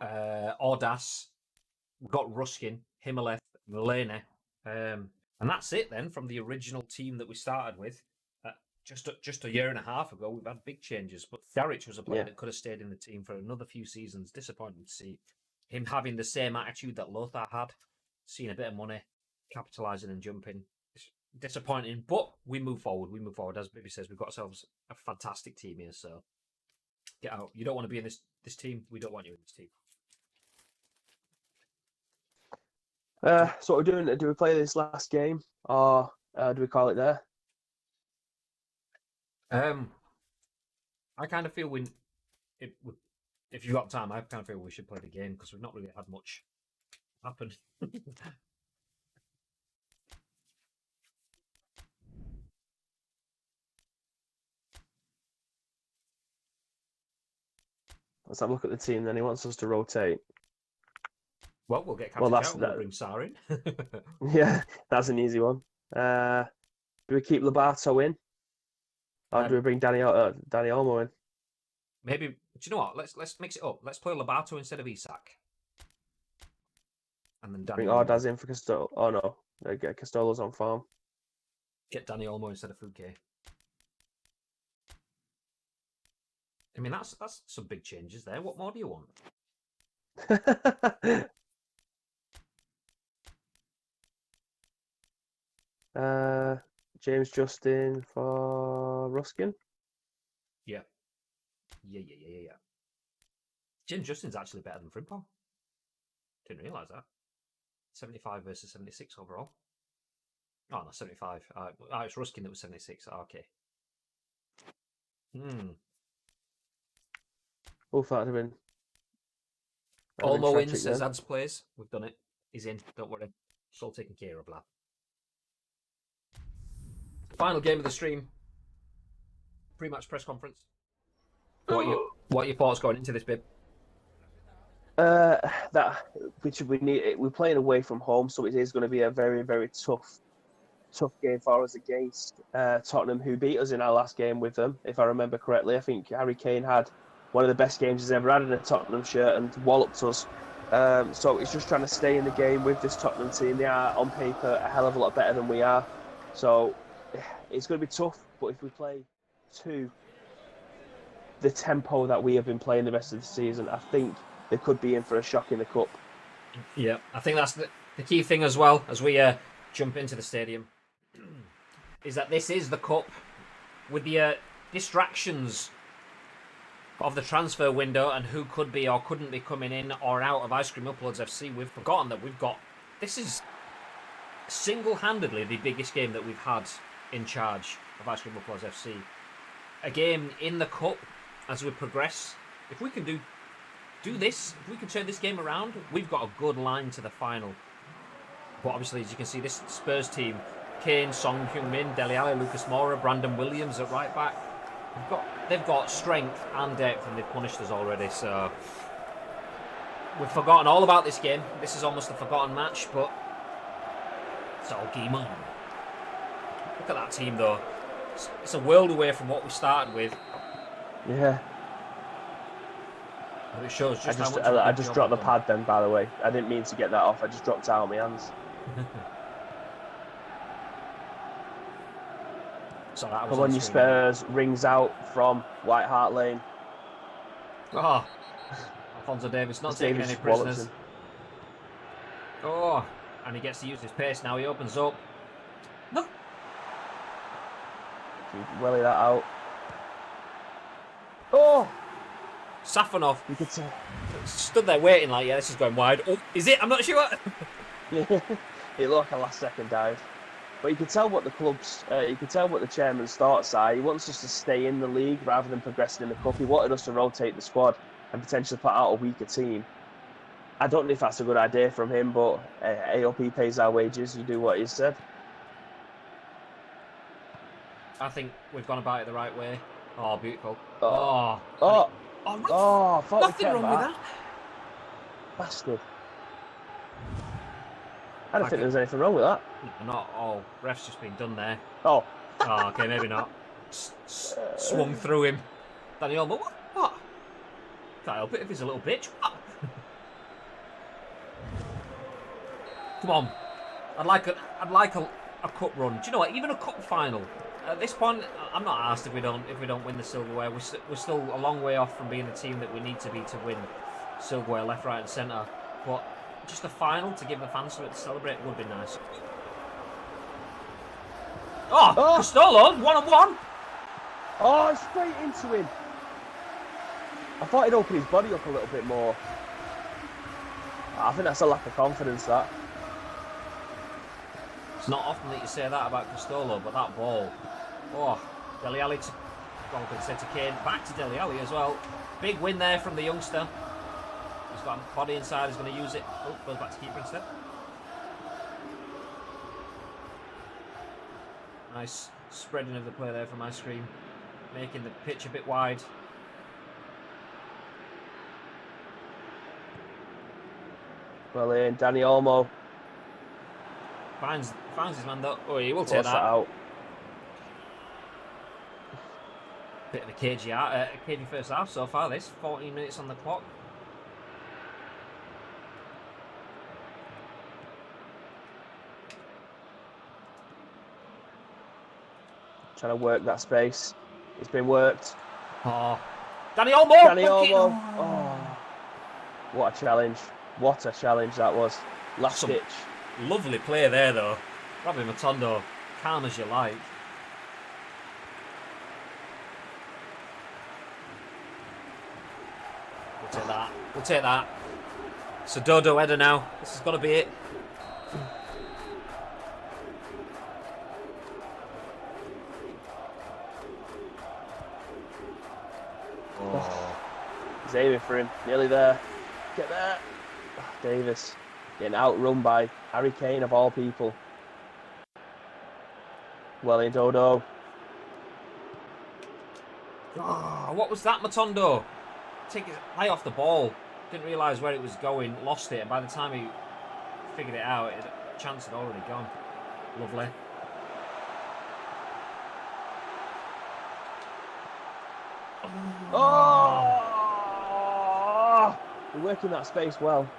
Audas, we've got Ruskin, Himaleth, Milena, and that's it then from the original team that we started with. Just a year and a half ago, we've had big changes, but Jarrich was a player that could have stayed in the team for another few seasons. Disappointing to see him having the same attitude that Lothar had, seeing a bit of money, capitalising and jumping. It's disappointing, but we move forward. As Bibby says, we've got ourselves a fantastic team here, so get out. You don't want to be in this team. We don't want you in this team. So what we're doing, do we play this last game, or do we call it there? I kind of feel if you've got time, I kind of feel we should play the game because we've not really had much happen. Let's have a look at the team then. He wants us to rotate. Well, we'll get Captain out and we'll bring Sar in. Yeah, that's an easy one. Do we keep Lobato in? Or do we bring Danny Olmo in? Maybe. Do you know what? Let's mix it up. Let's play Lobato instead of Isak. And then Bring Audas in for Castolo. Oh no, get Castolo's on farm. Get Danny Olmo instead of Fouquet. I mean, that's some big changes there. What more do you want? James Justin for Ruskin. Yeah. James Justin's actually better than Frimpong. Didn't realise that. 75 versus 76 overall. Oh, no, 75. It's Ruskin that was 76. Okay. Oh, that'd have been. Olmo in, says Ads plays. We've done it. He's in. Don't worry. It's all taken care of, lad. Final game of the stream. Pre-match press conference. What are your thoughts going into this, Bib? We need. We're playing away from home, so it is going to be a very, very tough game for us against Tottenham, who beat us in our last game with them, if I remember correctly. I think Harry Kane had one of the best games he's ever had in a Tottenham shirt and walloped us. So it's just trying to stay in the game with this Tottenham team. They are on paper a hell of a lot better than we are. So it's going to be tough, but if we play to the tempo that we have been playing the rest of the season, I think they could be in for a shock in the cup. Yeah, I think that's the key thing as well as we jump into the stadium, is that this is the cup with the distractions of the transfer window and who could be or couldn't be coming in or out of Ice Cream Uploads FC. We've forgotten that this is single-handedly the biggest game that we've had in charge of Ice Cream Uploads FC. A game in the cup as we progress. If we can do this, if we can turn this game around, we've got a good line to the final. But obviously, as you can see, this Spurs team, Kane, Son Heung-min, Dele Alli, Lucas Moura, Brandon Williams at right back, they've got strength and depth, and they've punished us already. So we've forgotten all about this game. This is almost a forgotten match, but it's all game on. Look at that team, though. It's a world away from what we started with. Yeah. But it shows just how much of I a good just job dropped the I've done. pad then, by the way. I didn't mean to get that off. I just dropped it out of my hands. So that was Come on on, the you screen, wasn't it? Spurs. Rings out from White Hart Lane. Oh, Alphonso Davies not Just taking Davies any just wallops prisoners. him. Oh, and he gets to use his pace now. He opens up. No. Welly that out. Oh! Safonov You could tell. stood there waiting like, yeah, this is going wide. Oh, is it? I'm not sure. It looked like a last second dive. But you can tell what the club's, you can tell what the chairman's thoughts are. He wants us to stay in the league rather than progressing in the cup. He wanted us to rotate the squad and potentially put out a weaker team. I don't know if that's a good idea from him, but AOP pays our wages. You do what he said. I think we've gone about it the right way. Oh, beautiful. Oh, Oh, I thought we nothing kept wrong with that. Bastard. I don't think there's anything wrong with that. Not all. Ref's just been done there. Oh. Oh, okay, maybe not. Swung through him. Danny Olmo, what? Can't help it if he's a little bitch. What? Come on. I'd like a cup run. Do you know what? Even a cup final. At this point, I'm not asked if we don't win the silverware. We're still a long way off from being the team that we need to be to win silverware, left, right, and centre. But just a final to give the fans something to celebrate would be nice. Oh, Castolo, 1-on-1. Oh, straight into him. I thought he'd open his body up a little bit more. I think that's a lack of confidence, that. It's not often that you say that about Castolo, but that ball. Oh, Dele Alli to, well, I could say to Kane. Back to Dele Alli as well. Big win there from the youngster. He's got a body inside, he's going to use it. Oh, goes back to keeper instead. Nice spreading of the play there from my screen, making the pitch a bit wide. Well in, Danny Olmo. Finds his man though. Oh, he will take that. Out. Bit of a cagey first half so far. This 14 minutes on the clock. Trying to work that space. It's been worked. Oh, Danny Olmo! Danny Olmo! Oh, what a challenge! What a challenge that was. Last ditch. Lovely play there though. Robbie Matondo, calm as you like. We'll take that. We'll take that. So Dodo header now. This has got to be it. Oh. He's aiming for him. Nearly there. Get there. Oh, Davis getting outrun by Harry Kane of all people. Well in, Dodo. Oh, what was that, Matondo? Take his eye off the ball. Didn't realise where it was going. Lost it. And by the time he figured it out, the chance had already gone. Lovely. Oh! We're working that space well.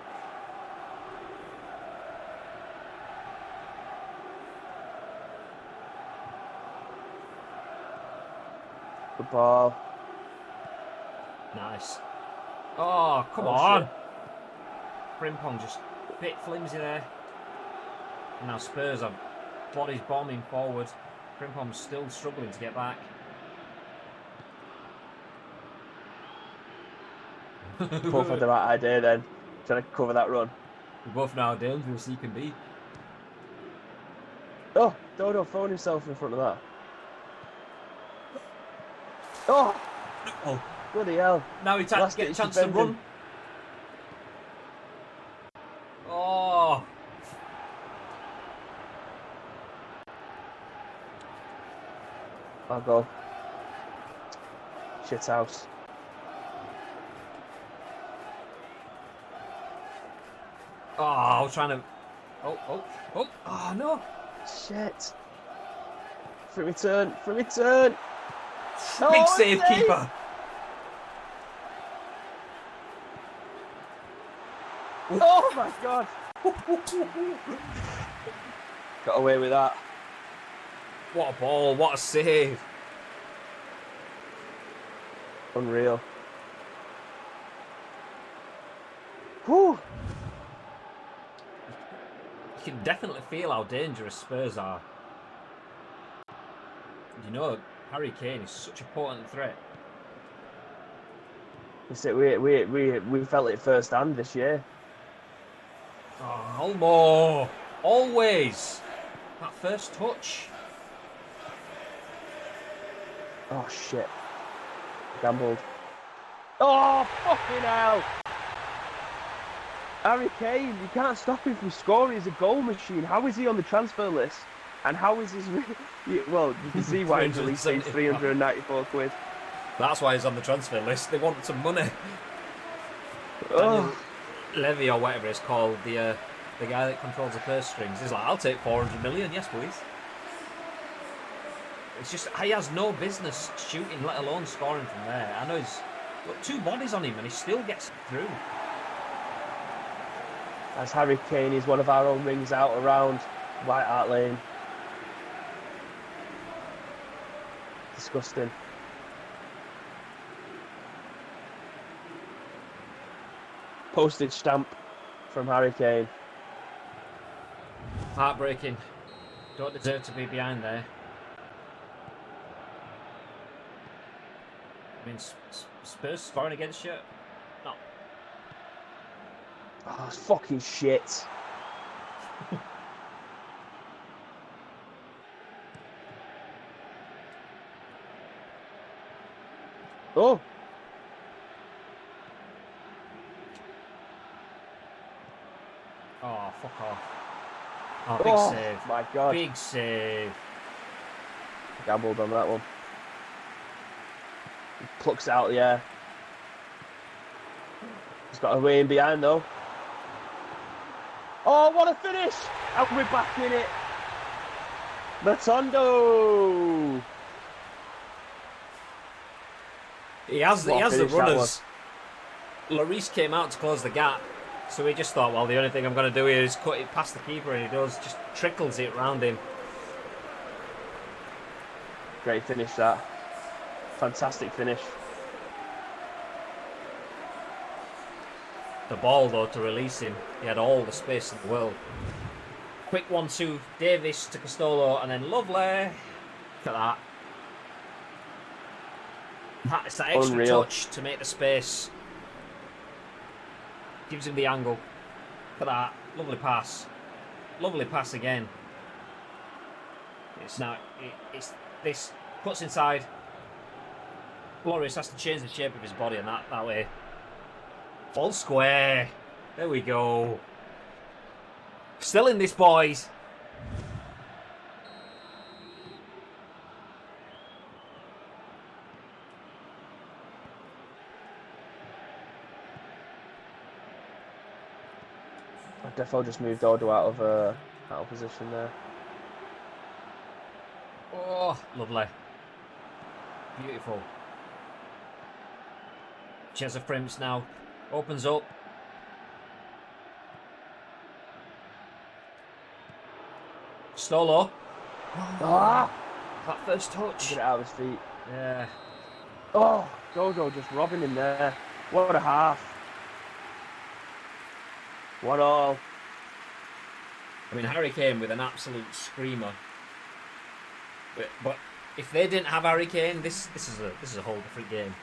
Good ball. Nice. Oh, come on. Frimpong just a bit flimsy there. And now Spurs are bodies bombing forward. Frimpong's still struggling to get back. Both had the right idea then. Trying to cover that run. We both know how dangerous he can be. Oh, Dodo throwing himself in front of that. Oh! Oh. Bloody hell. Now he gets a chance to run. Oh. I'll go. Shit house. Oh, I was trying to... Oh, no. Shit. Free return. Big save, keeper. Oh my god! Got away with that. What a ball, what a save. Unreal. Whew. You can definitely feel how dangerous Spurs are. You know, Harry Kane is such a potent threat. We felt it firsthand this year. Oh, Olmo! Always! That first touch. Oh shit. Gambled. Oh fucking hell! Harry Kane, you can't stop him from scoring. He's a goal machine. How is he on the transfer list? And how is his... Well, you can see why he's released 394 quid. That's why he's on the transfer list. They want some money. Oh. Levy or whatever it's called, the guy that controls the purse strings, he's like, I'll take 400 million, yes please. It's just, he has no business shooting, let alone scoring from there. I know he's got 2 bodies on him and he still gets through. As Harry Kane is one of our own rings out around White Hart Lane. Disgusting. Postage stamp from Harry Kane. Heartbreaking. Don't deserve to be behind there. I mean, Spurs scoring against you? No. Oh, it's fucking shit. Oh. Oh, fuck off. Oh, big save. My God. Big save. Gambled on that one. He plucks it out of the air. He's got a way in behind though. Oh, what a finish! And we're back in it. Matondo. He has the runners. Lloris came out to close the gap, so he just thought, well, the only thing I'm going to do here is cut it past the keeper, and he does, just trickles it round him. Great finish that. Fantastic finish. The ball, though, to release him, he had all the space in the world. Quick 1-2, Davis to Castolo, and then Lovely. Look at that. It's that extra Unreal. touch to make the space. Gives him the angle. Look at that. Lovely pass. Lovely pass again. It's now. It's this. Cuts inside. Glorious has to change the shape of his body and that way. All square. There we go. Still in this, boys. Defo just moved Odo out of position there. Oh, lovely. Beautiful. Chesa Frims now opens up. Stolo. Ah! That first touch. Get it out of his feet. Yeah. Oh, Dodo just robbing him there. What a half. 1-1. I mean, Harry Kane with an absolute screamer. But if they didn't have Harry Kane, this is a whole different game.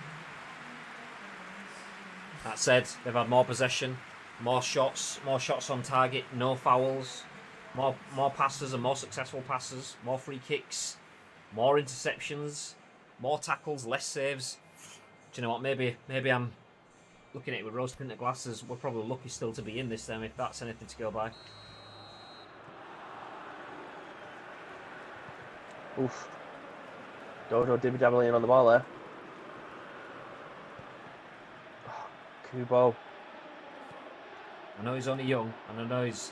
That said, they've had more possession, more shots on target, no fouls, more passes and more successful passes, more free kicks, more interceptions, more tackles, less saves. Do you know what? Maybe I'm looking at it with rose-tinted glasses. We're probably lucky still to be in this then, if that's anything to go by. Oof. Dodo dibby-dabbling on the ball there. Oh, Kubo. I know he's only young, and I know he's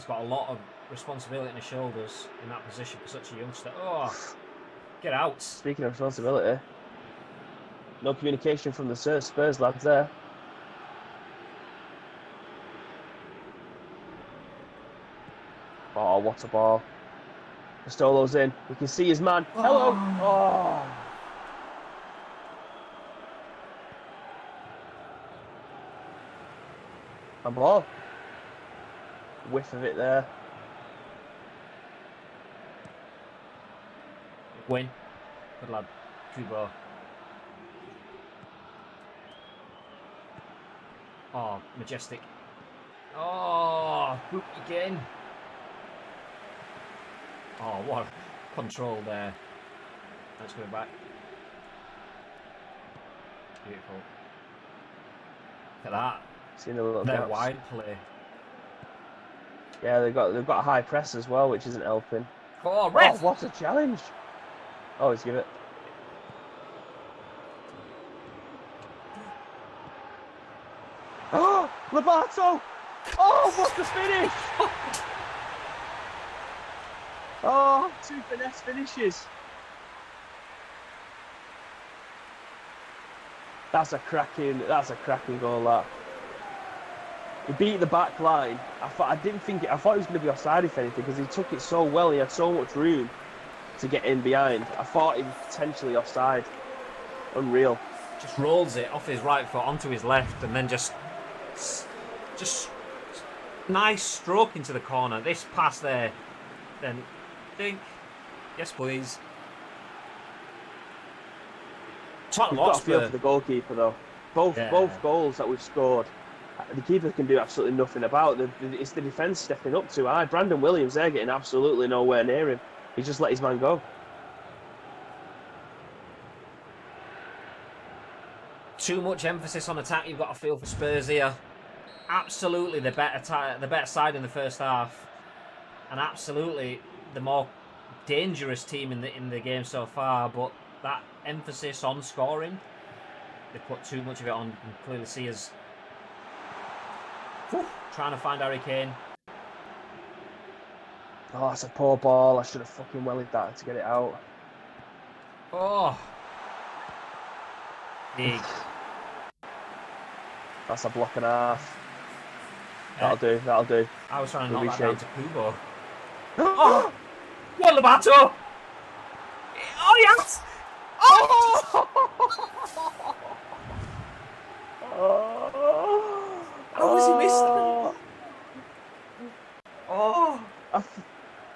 got a lot of responsibility on his shoulders in that position for such a youngster. Oh, get out. Speaking of responsibility, no communication from the Spurs lads there. Oh, what a ball. Castolo's in. We can see his man. Hello. Oh. And ball. Whiff of it there. Win. Good lad. Kubo. Oh, majestic. Oh, boot again. Oh, what control there. Let's go back. Beautiful. Look at that. Seen a little Their gaps. wide play. Yeah, they've got a high press as well, which isn't helping. Oh, ref! Oh, what a challenge! Oh, let's give it. Oh, Lobato! Oh, what the finish! Oh, 2 finesse finishes. That's a cracking goal. That he beat the back line. I thought it was going to be offside if anything, because he took it so well. He had so much room to get in behind. I thought he was potentially offside. Unreal. Just rolls it off his right foot onto his left, and then just nice stroke into the corner. This pass there, then think, yes please. We've got to feel for the goalkeeper though. Both goals that we've scored, the keeper can do absolutely nothing about. It's the defence stepping up too high. Brandon Williams, they're getting absolutely nowhere near him. He just let his man go. Too much emphasis on attack. You've got to feel for Spurs here. Absolutely the better side in the first half, and absolutely the more dangerous team in the game so far. But that emphasis on scoring, they put too much of it on. You can clearly see us trying to find Harry Kane. Oh, that's a poor ball. I should have fucking wellied that to get it out. Oh, big. That's a block and a half. That'll do. I was trying to knock that down to Kubo. Oh! What, Lobato? Oh, yes! Oh! How was he missed that? Oh!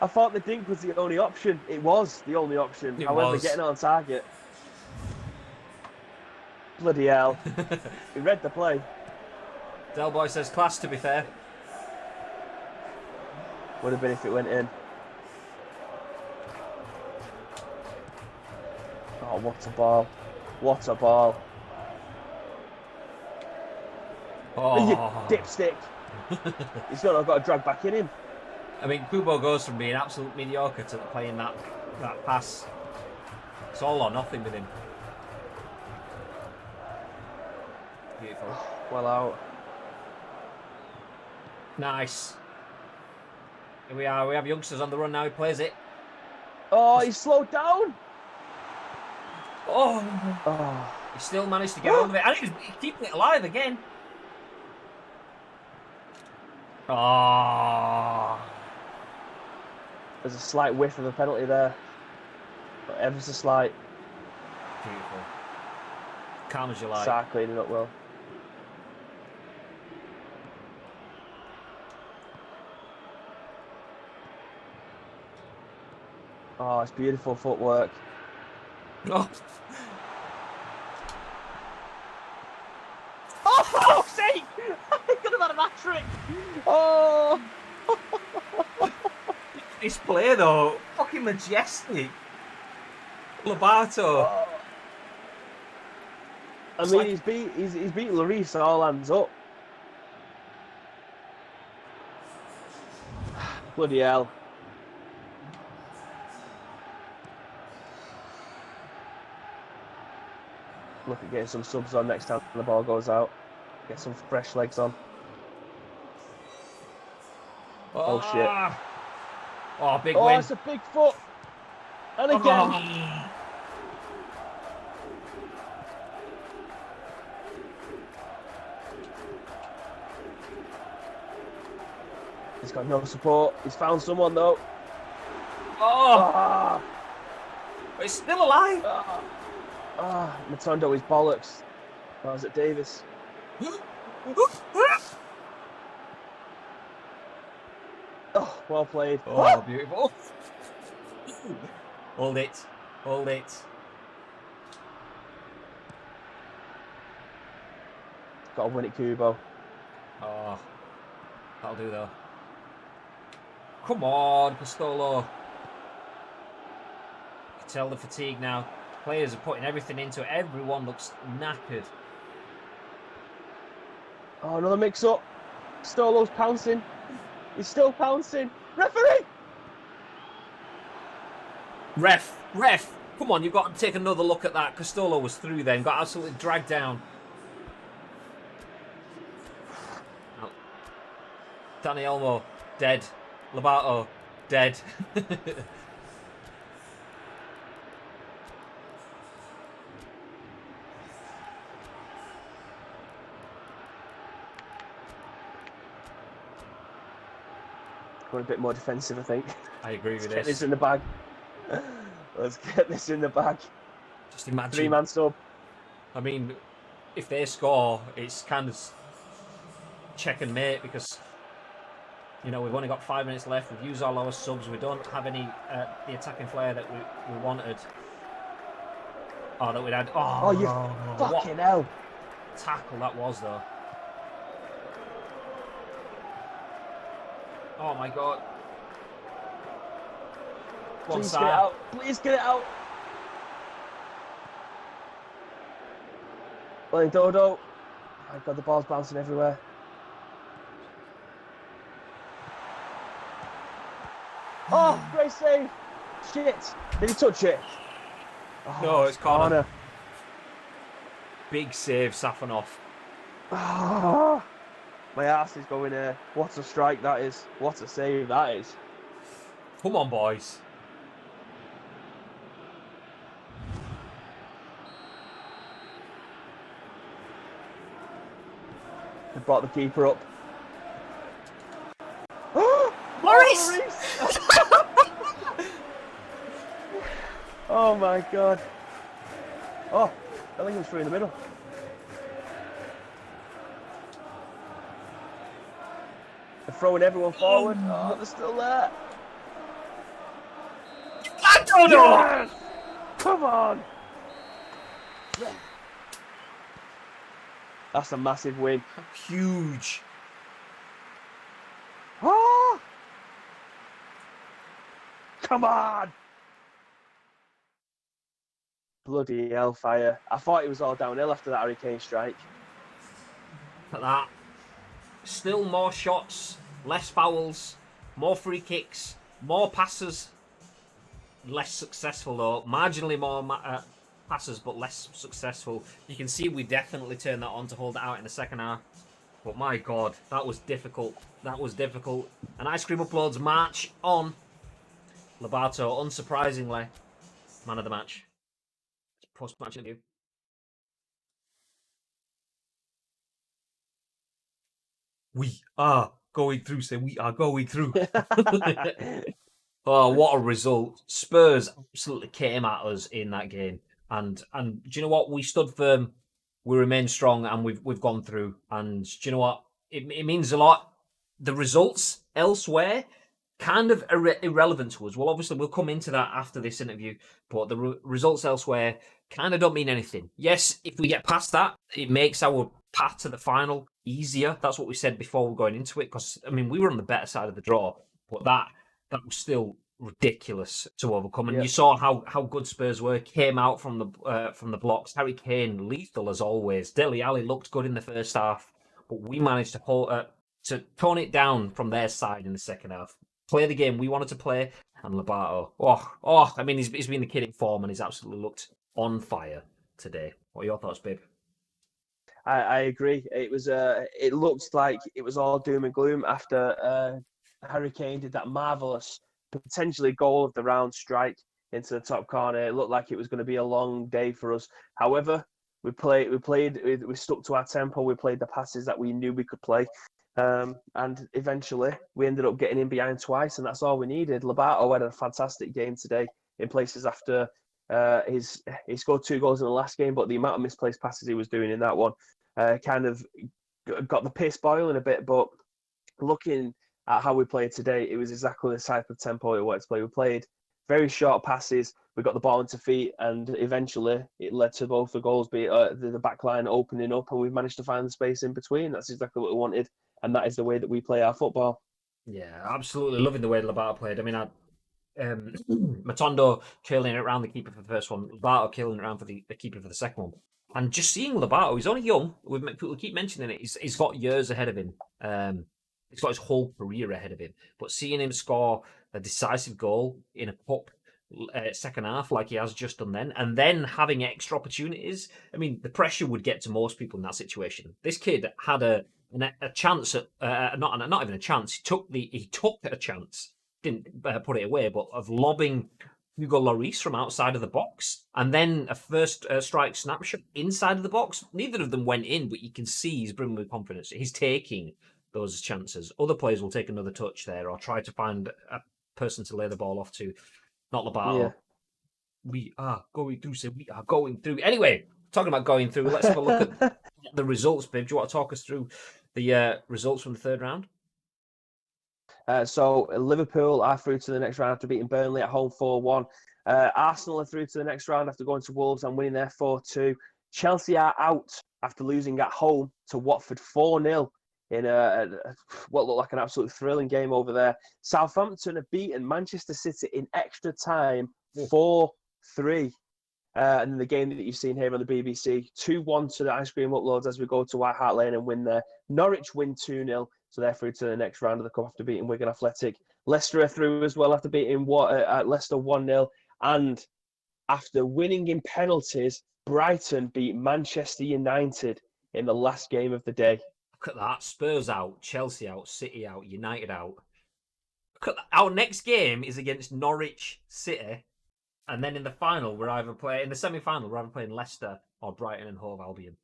I thought the dink was the only option. It was the only option. However, getting on target. Bloody hell. He read the play. Del Boy says class, to be fair. Would have been if it went in. Oh, what a ball. What a ball. Oh. You dipstick. He's got to drag back in him. I mean, Kubo goes from being absolute mediocre to playing that pass. It's all or nothing with him. Beautiful. Well out. Nice. Here we are. We have youngsters on the run now. He plays it. Oh, he slowed down. Oh. He still managed to get on with it. And he's keeping it alive again. Oh. There's a slight whiff of a penalty there. But ever so slight. Beautiful. Calm as you like. Sark cleaning up well. Oh, it's beautiful footwork. Oh. Oh, for fuck's sake! He could have had a hat-trick! Oh! His play, though, fucking majestic. Lobato. Oh. I mean, he's beat Lloris all hands up. Bloody hell. Look at getting some subs on next time the ball goes out. Get some fresh legs on. Oh shit. Oh, big win. win. Oh, it's a big foot. And again. He's got no support. He's found someone though. Oh, Ah, it's still alive. Matondo is bollocks. Or is it Davis? Oh, well played. Oh, beautiful. Hold it. Hold it. Got to win it, Kubo. Oh, that'll do though. Come on, Castolo. You can tell the fatigue now. Players are putting everything into it. Everyone looks knackered. Oh, another mix-up. Stolo's pouncing. He's still pouncing. Referee! Ref! Come on, you've got to take another look at that. Castolo was through then, got absolutely dragged down. Oh. Danny Elmo, dead. Lobato, dead. Going a bit more defensive, I think. I agree with Let's get this. this in the bag. Let's get this in the bag. Just imagine. 3-man sub. I mean, if they score, it's kind of check and mate because, you know, we've only got 5 minutes left. We've used all our subs. We don't have any the attacking flair that we wanted. Oh, that we'd had. Oh, you fucking hell. Tackle that was, though. Oh, my God. Please get it out. Please get it out. Well, Dodo. My God, the ball's bouncing everywhere. Oh, great save. Shit. Did he touch it? Oh, No, it's corner. Big save, Safanov. Oh, my ass is going there. What a strike that is. What a save that is. Come on, boys. They brought the keeper up. Maurice! Oh my God. Oh, I think it was through in the middle. They're throwing everyone forward. Oh, they're still there. Yes! Come on. That's a massive win. Huge. Oh! Come on. Bloody hellfire. I thought it was all downhill after that Hurricane strike. Look at that. Still more shots, less fouls, more free kicks, more passes. Less successful though. Marginally more passes, but less successful. You can see we definitely turned that on to hold it out in the second half. But my God, that was difficult. That was difficult. And Ice Cream Uploads march on. Lobato, unsurprisingly, man of the match. Post-match interview. We are going through, say we are going through. Oh, what a result. Spurs absolutely came at us in that game. And do you know what? We stood firm, we remained strong, and we've gone through. And do you know what? It means a lot. The results elsewhere kind of irrelevant to us. Well, obviously, we'll come into that after this interview, but the results elsewhere kind of don't mean anything. Yes, if we get past that, it makes our path to the final easier. That's what we said before we're going into it, because, I mean, we were on the better side of the draw, but that was still ridiculous to overcome. And you saw how good Spurs were. Came out from the blocks. Harry Kane, lethal as always. Dele Alli looked good in the first half, but we managed to tone it down from their side in the second half. Play the game we wanted to play, and Lobato. I mean, he's been the kid in form, and he's absolutely looked on fire today. What are your thoughts, babe? I agree. It was. It looked like it was all doom and gloom after Harry Kane did that marvelous, potentially goal of the round strike into the top corner. It looked like it was going to be a long day for us. However, we stuck to our tempo. We played the passes that we knew we could play. And eventually we ended up getting in behind twice, and that's all we needed. Lobato had a fantastic game today in places after he scored 2 goals in the last game, but the amount of misplaced passes he was doing in that one kind of got the piss boiling a bit. But looking at how we played today, it was exactly the type of tempo we wanted to play. We played very short passes. We got the ball into feet, and eventually it led to both the goals, be it the back line opening up, and we've managed to find the space in between. That's exactly what we wanted, and that is the way that we play our football. Yeah, absolutely loving the way Lobato played. I mean, Matondo trailing it around the keeper for the first one, Lobato killing it around for the keeper for the second one. And just seeing Lobato, he's only young. We keep mentioning it. He's got years ahead of him. He's got his whole career ahead of him. But seeing him score a decisive goal in a cup second half like he has just done then, and then having extra opportunities, I mean, the pressure would get to most people in that situation. This kid had a chance at not even a chance. He took a chance, didn't put it away, but of lobbing Hugo Lloris from outside of the box, and then a first strike snapshot inside of the box. Neither of them went in, but you can see he's brimming with confidence. He's taking those chances. Other players will take another touch there or try to find a person to lay the ball off to. Not Lobato. Yeah. We are going through. So we are going through. Anyway, talking about going through, let's have a look at the results, Bib. Do you want to talk us through the results from the third round? So Liverpool are through to the next round after beating Burnley at home 4-1. Arsenal are through to the next round after going to Wolves and winning there 4-2. Chelsea are out after losing at home to Watford 4-0 in what looked like an absolutely thrilling game over there. Southampton have beaten Manchester City in extra time 4-3. And then the game that you've seen here on the BBC, 2-1 to the Ice Cream Uploads as we go to White Hart Lane and win there. Norwich win 2-0, so they're through to the next round of the Cup after beating Wigan Athletic. Leicester are through as well after beating Leicester 1-0. And after winning in penalties, Brighton beat Manchester United in the last game of the day. Look at that. Spurs out, Chelsea out, City out, United out. Look at that. Our next game is against Norwich City. And then in the final, in the semi-final, we're either playing Leicester or Brighton and Hove Albion.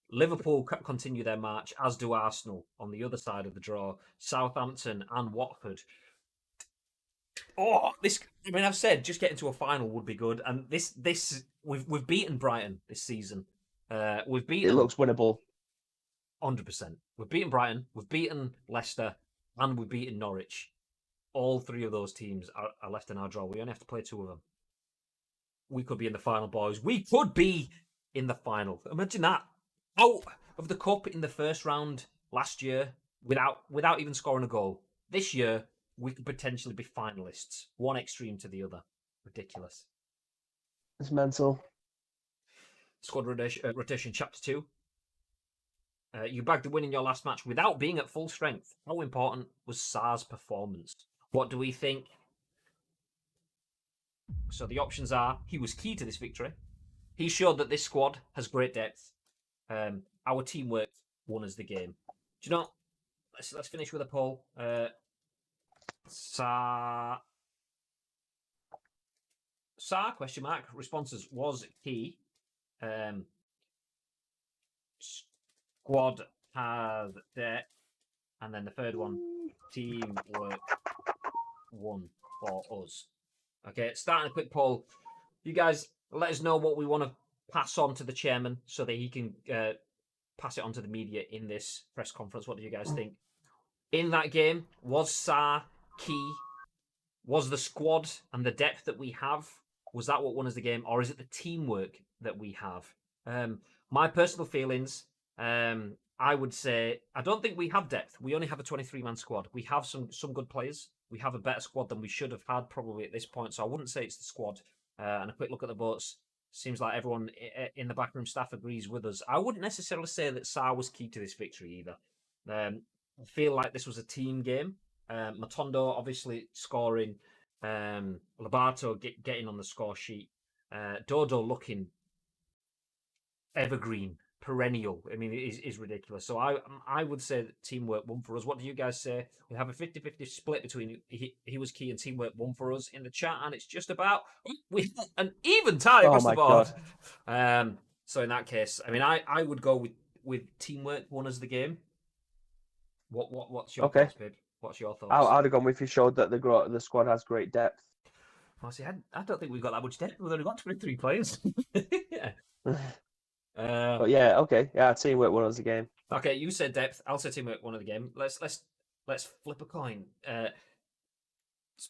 Liverpool continue their march, as do Arsenal on the other side of the draw. Southampton and Watford. Oh, I've said just getting to a final would be good, and we've beaten Brighton this season. We've beaten. It looks winnable. 100%. We've beaten Brighton, we've beaten Leicester, and we've beaten Norwich. All 3 of those teams are left in our draw. We only have to play 2 of them. We could be in the final, boys. We could be in the final. Imagine that. Out of the cup in the first round last year without even scoring a goal. This year, we could potentially be finalists. One extreme to the other. Ridiculous. It's mental. Squad rotation chapter 2. You bagged the win in your last match without being at full strength. How important was Sarr's performance? What do we think? So the options are, he was key to this victory. He showed that this squad has great depth. Our teamwork won us the game. Do you know? Let's finish with a poll. Sarr question mark responses was key. Squad has depth, and then the third one, teamwork won for us. Okay, starting a quick poll. You guys let us know what we want to pass on to the chairman so that he can pass it on to the media in this press conference. What do you guys think? In that game, was Sarr key? Was the squad and the depth that we have, was that what won us the game? Or is it the teamwork that we have? My personal feelings, I would say, I don't think we have depth. We only have a 23-man squad. We have some good players. We have a better squad than we should have had probably at this point. So I wouldn't say it's the squad. And a quick look at the votes. Seems like everyone in the backroom staff agrees with us. I wouldn't necessarily say that Sarr was key to this victory either. I feel like this was a team game. Matondo obviously scoring. Lobato getting on the score sheet. Dodo looking evergreen, perennial. I mean, it is ridiculous. So I would say that teamwork won for us. What do you guys say? We have a 50-50 split between he was key and teamwork won for us in the chat, and it's just about an even tie across the board. So in that case, I mean, I would go with teamwork won us the game. What's your Okay. thoughts, babe? What's your thoughts? I'd have gone with you showed that the squad has great depth. Well, see, I don't think we've got that much depth. We've only got 23 players. Yeah. Uh, But yeah, okay, yeah, teamwork won us the game. okay, you said depth. I'll say teamwork. One of the game. Let's flip a coin.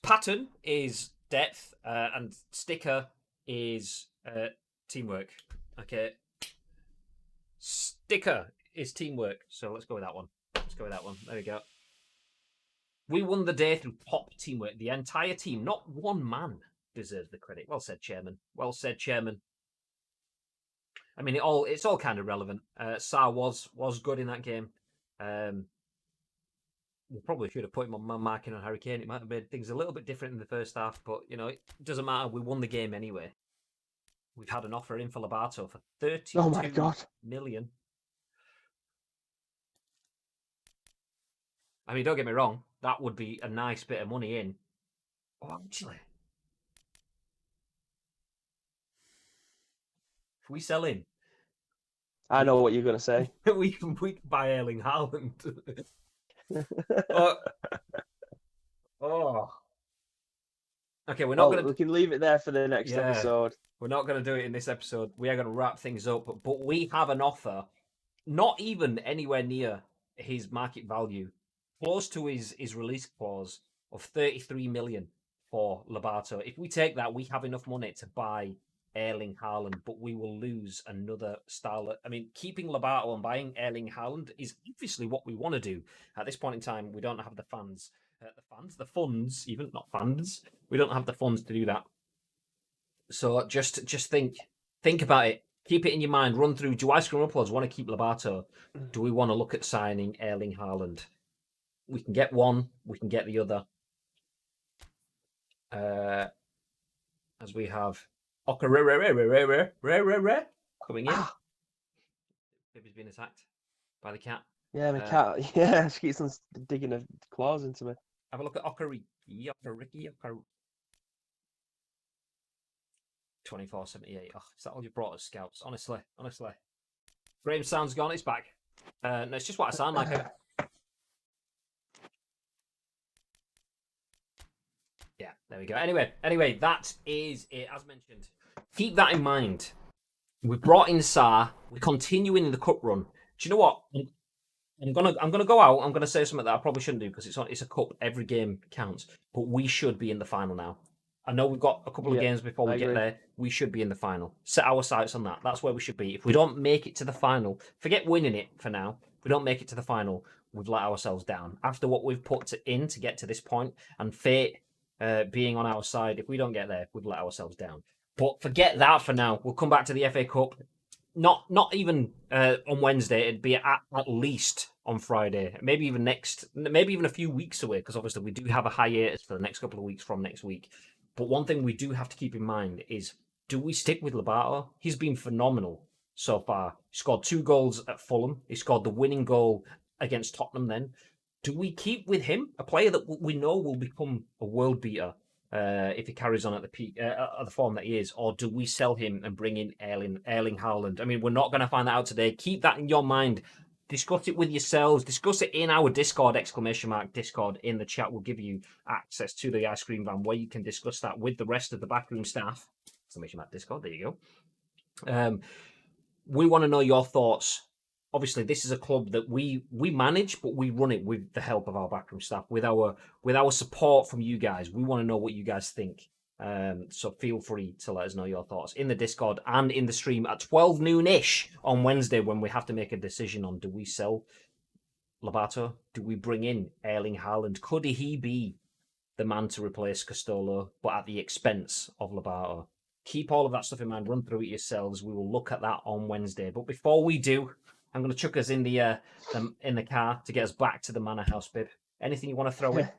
Pattern is depth, and sticker is teamwork. Okay. Sticker is teamwork. So let's go with that one. Let's go with that one. There we go. We won the day through top teamwork. The entire team, not one man, deserves the credit. Well said, Chairman. Well said, Chairman. I mean, it's all kind of relevant. Sarr was good in that game. We probably should have put him on man marking on Harry Kane. It might have made things a little bit different in the first half, but it doesn't matter. We won the game anyway. We've had an offer in for Lobato for 32 Oh my God. million. I mean, don't get me wrong. That would be a nice bit of money in. Oh, actually, if we sell him, I know what you're gonna say. we can buy Erling Haaland. Oh. Okay, we're not Well, going to. we can leave it there for the next episode. We're not going to do it in this episode. We are going to wrap things up, but we have an offer, not even anywhere near his market value, close to his release clause of 33 million for Lobato. If we take that, we have enough money to buy Erling Haaland, but we will lose another star. I mean, keeping Lobato and buying Erling Haaland is obviously what we want to do. At this point in time, we don't have the funds. The funds, even not funds. We don't have the funds to do that. So just think about it. Keep it in your mind. Run through. Do I scrum uploads want to keep Lobato? Do we want to look at signing Erling Haaland? We can get one. We can get the other. As we have coming in. Baby's been attacked by the cat. Yeah, my cat. Yeah, she keeps on digging her claws into me. Have a look at Okariki. 2478. Oh, is that all you brought as scouts? Honestly. Graham's sound's gone. It's back. No, it's just what I sound like. Yeah, there we go. Anyway, that is it. As mentioned, keep that in mind. We brought in Sarr. We're continuing in the cup run. Do you know what? I'm gonna go out. I'm gonna say something that I probably shouldn't do because it's a cup. Every game counts, but we should be in the final now. I know we've got a couple of games before we get there. We should be in the final. Set our sights on that. That's where we should be. If we don't make it to the final, forget winning it for now. If we don't make it to the final, we've let ourselves down. After what we've put in to get to this point, and fate being on our side, if we don't get there, we've let ourselves down. But forget that for now. We'll come back to the FA Cup. Not even on Wednesday. It'd be at least on Friday. Maybe even a few weeks away, because obviously we do have a hiatus for the next couple of weeks from next week. But one thing we do have to keep in mind is, do we stick with Lobato? He's been phenomenal so far. He scored 2 goals at Fulham. He scored the winning goal against Tottenham then. Do we keep with him? A player that we know will become a world beater if he carries on at the peak, at the form that he is, or do we sell him and bring in Erling Haaland? I mean, we're not going to find that out today. Keep that in your mind. Discuss it with yourselves. Discuss it in our Discord, ! Discord in the chat. Will give you access to the ice cream van where you can discuss that with the rest of the backroom staff. ! Discord. There you go. We want to know your thoughts. Obviously, this is a club that we manage, but we run it with the help of our backroom staff, with our support from you guys. We want to know what you guys think. So feel free to let us know your thoughts in the Discord and in the stream at 12 noon-ish on Wednesday, when we have to make a decision on, do we sell Lobato? Do we bring in Erling Haaland? Could he be the man to replace Castolo, but at the expense of Lobato? Keep all of that stuff in mind. Run through it yourselves. We will look at that on Wednesday. But before we do, I'm going to chuck us in the car to get us back to the Manor House, Bib. Anything you want to throw in?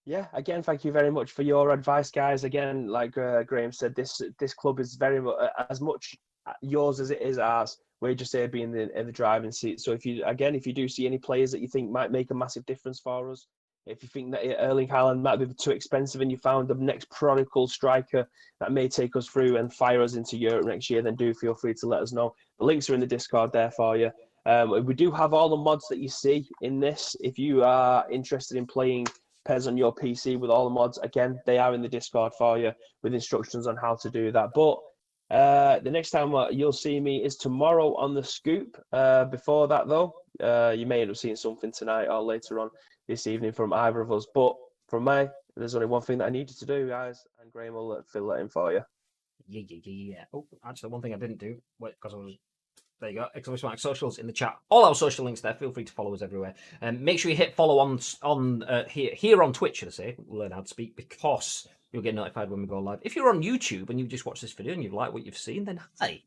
Yeah, again, thank you very much for your advice, guys. Again, like Graham said, this club is very much as much yours as it is ours. We're just here being in the driving seat. So if you do see any players that you think might make a massive difference for us, if you think that Erling Haaland might be too expensive and you found the next prodigal striker that may take us through and fire us into Europe next year, then do feel free to let us know. The links are in the Discord there for you. We do have all the mods that you see in this. If you are interested in playing PES on your PC with all the mods, again, they are in the Discord for you with instructions on how to do that. But the next time you'll see me is tomorrow on the Scoop. Before that, though, you may end up seeing something tonight or later on this evening from either of us. But from me, there's only one thing that I need you to do, guys, and Graham will fill that in for you. Yeah. Oh, actually, one thing I didn't do, because I was. There you go. Exclamation mark socials in the chat. All our social links there. Feel free to follow us everywhere. Make sure you hit follow on here on Twitch, should I say? Learn how to speak, because you'll get notified when we go live. If you're on YouTube and you just watched this video and you like what you've seen, then hi.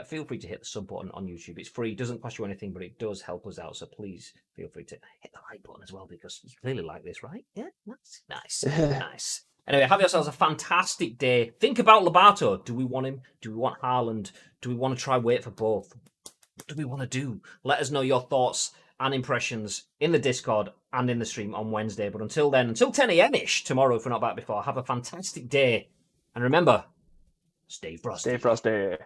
Feel free to hit the sub button on YouTube. It's free, doesn't cost you anything, but it does help us out. So please feel free to hit the like button as well, because you clearly like this, right? Yeah, nice. Anyway, have yourselves a fantastic day. Think about Lobato. Do we want him? Do we want Haaland? Do we want to try wait for both? What do we want to do? Let us know your thoughts and impressions in the Discord and in the stream on Wednesday. But until then, until 10 a.m.-ish tomorrow, if we're not back before, have a fantastic day. And remember, stay frosty. Stay frosty.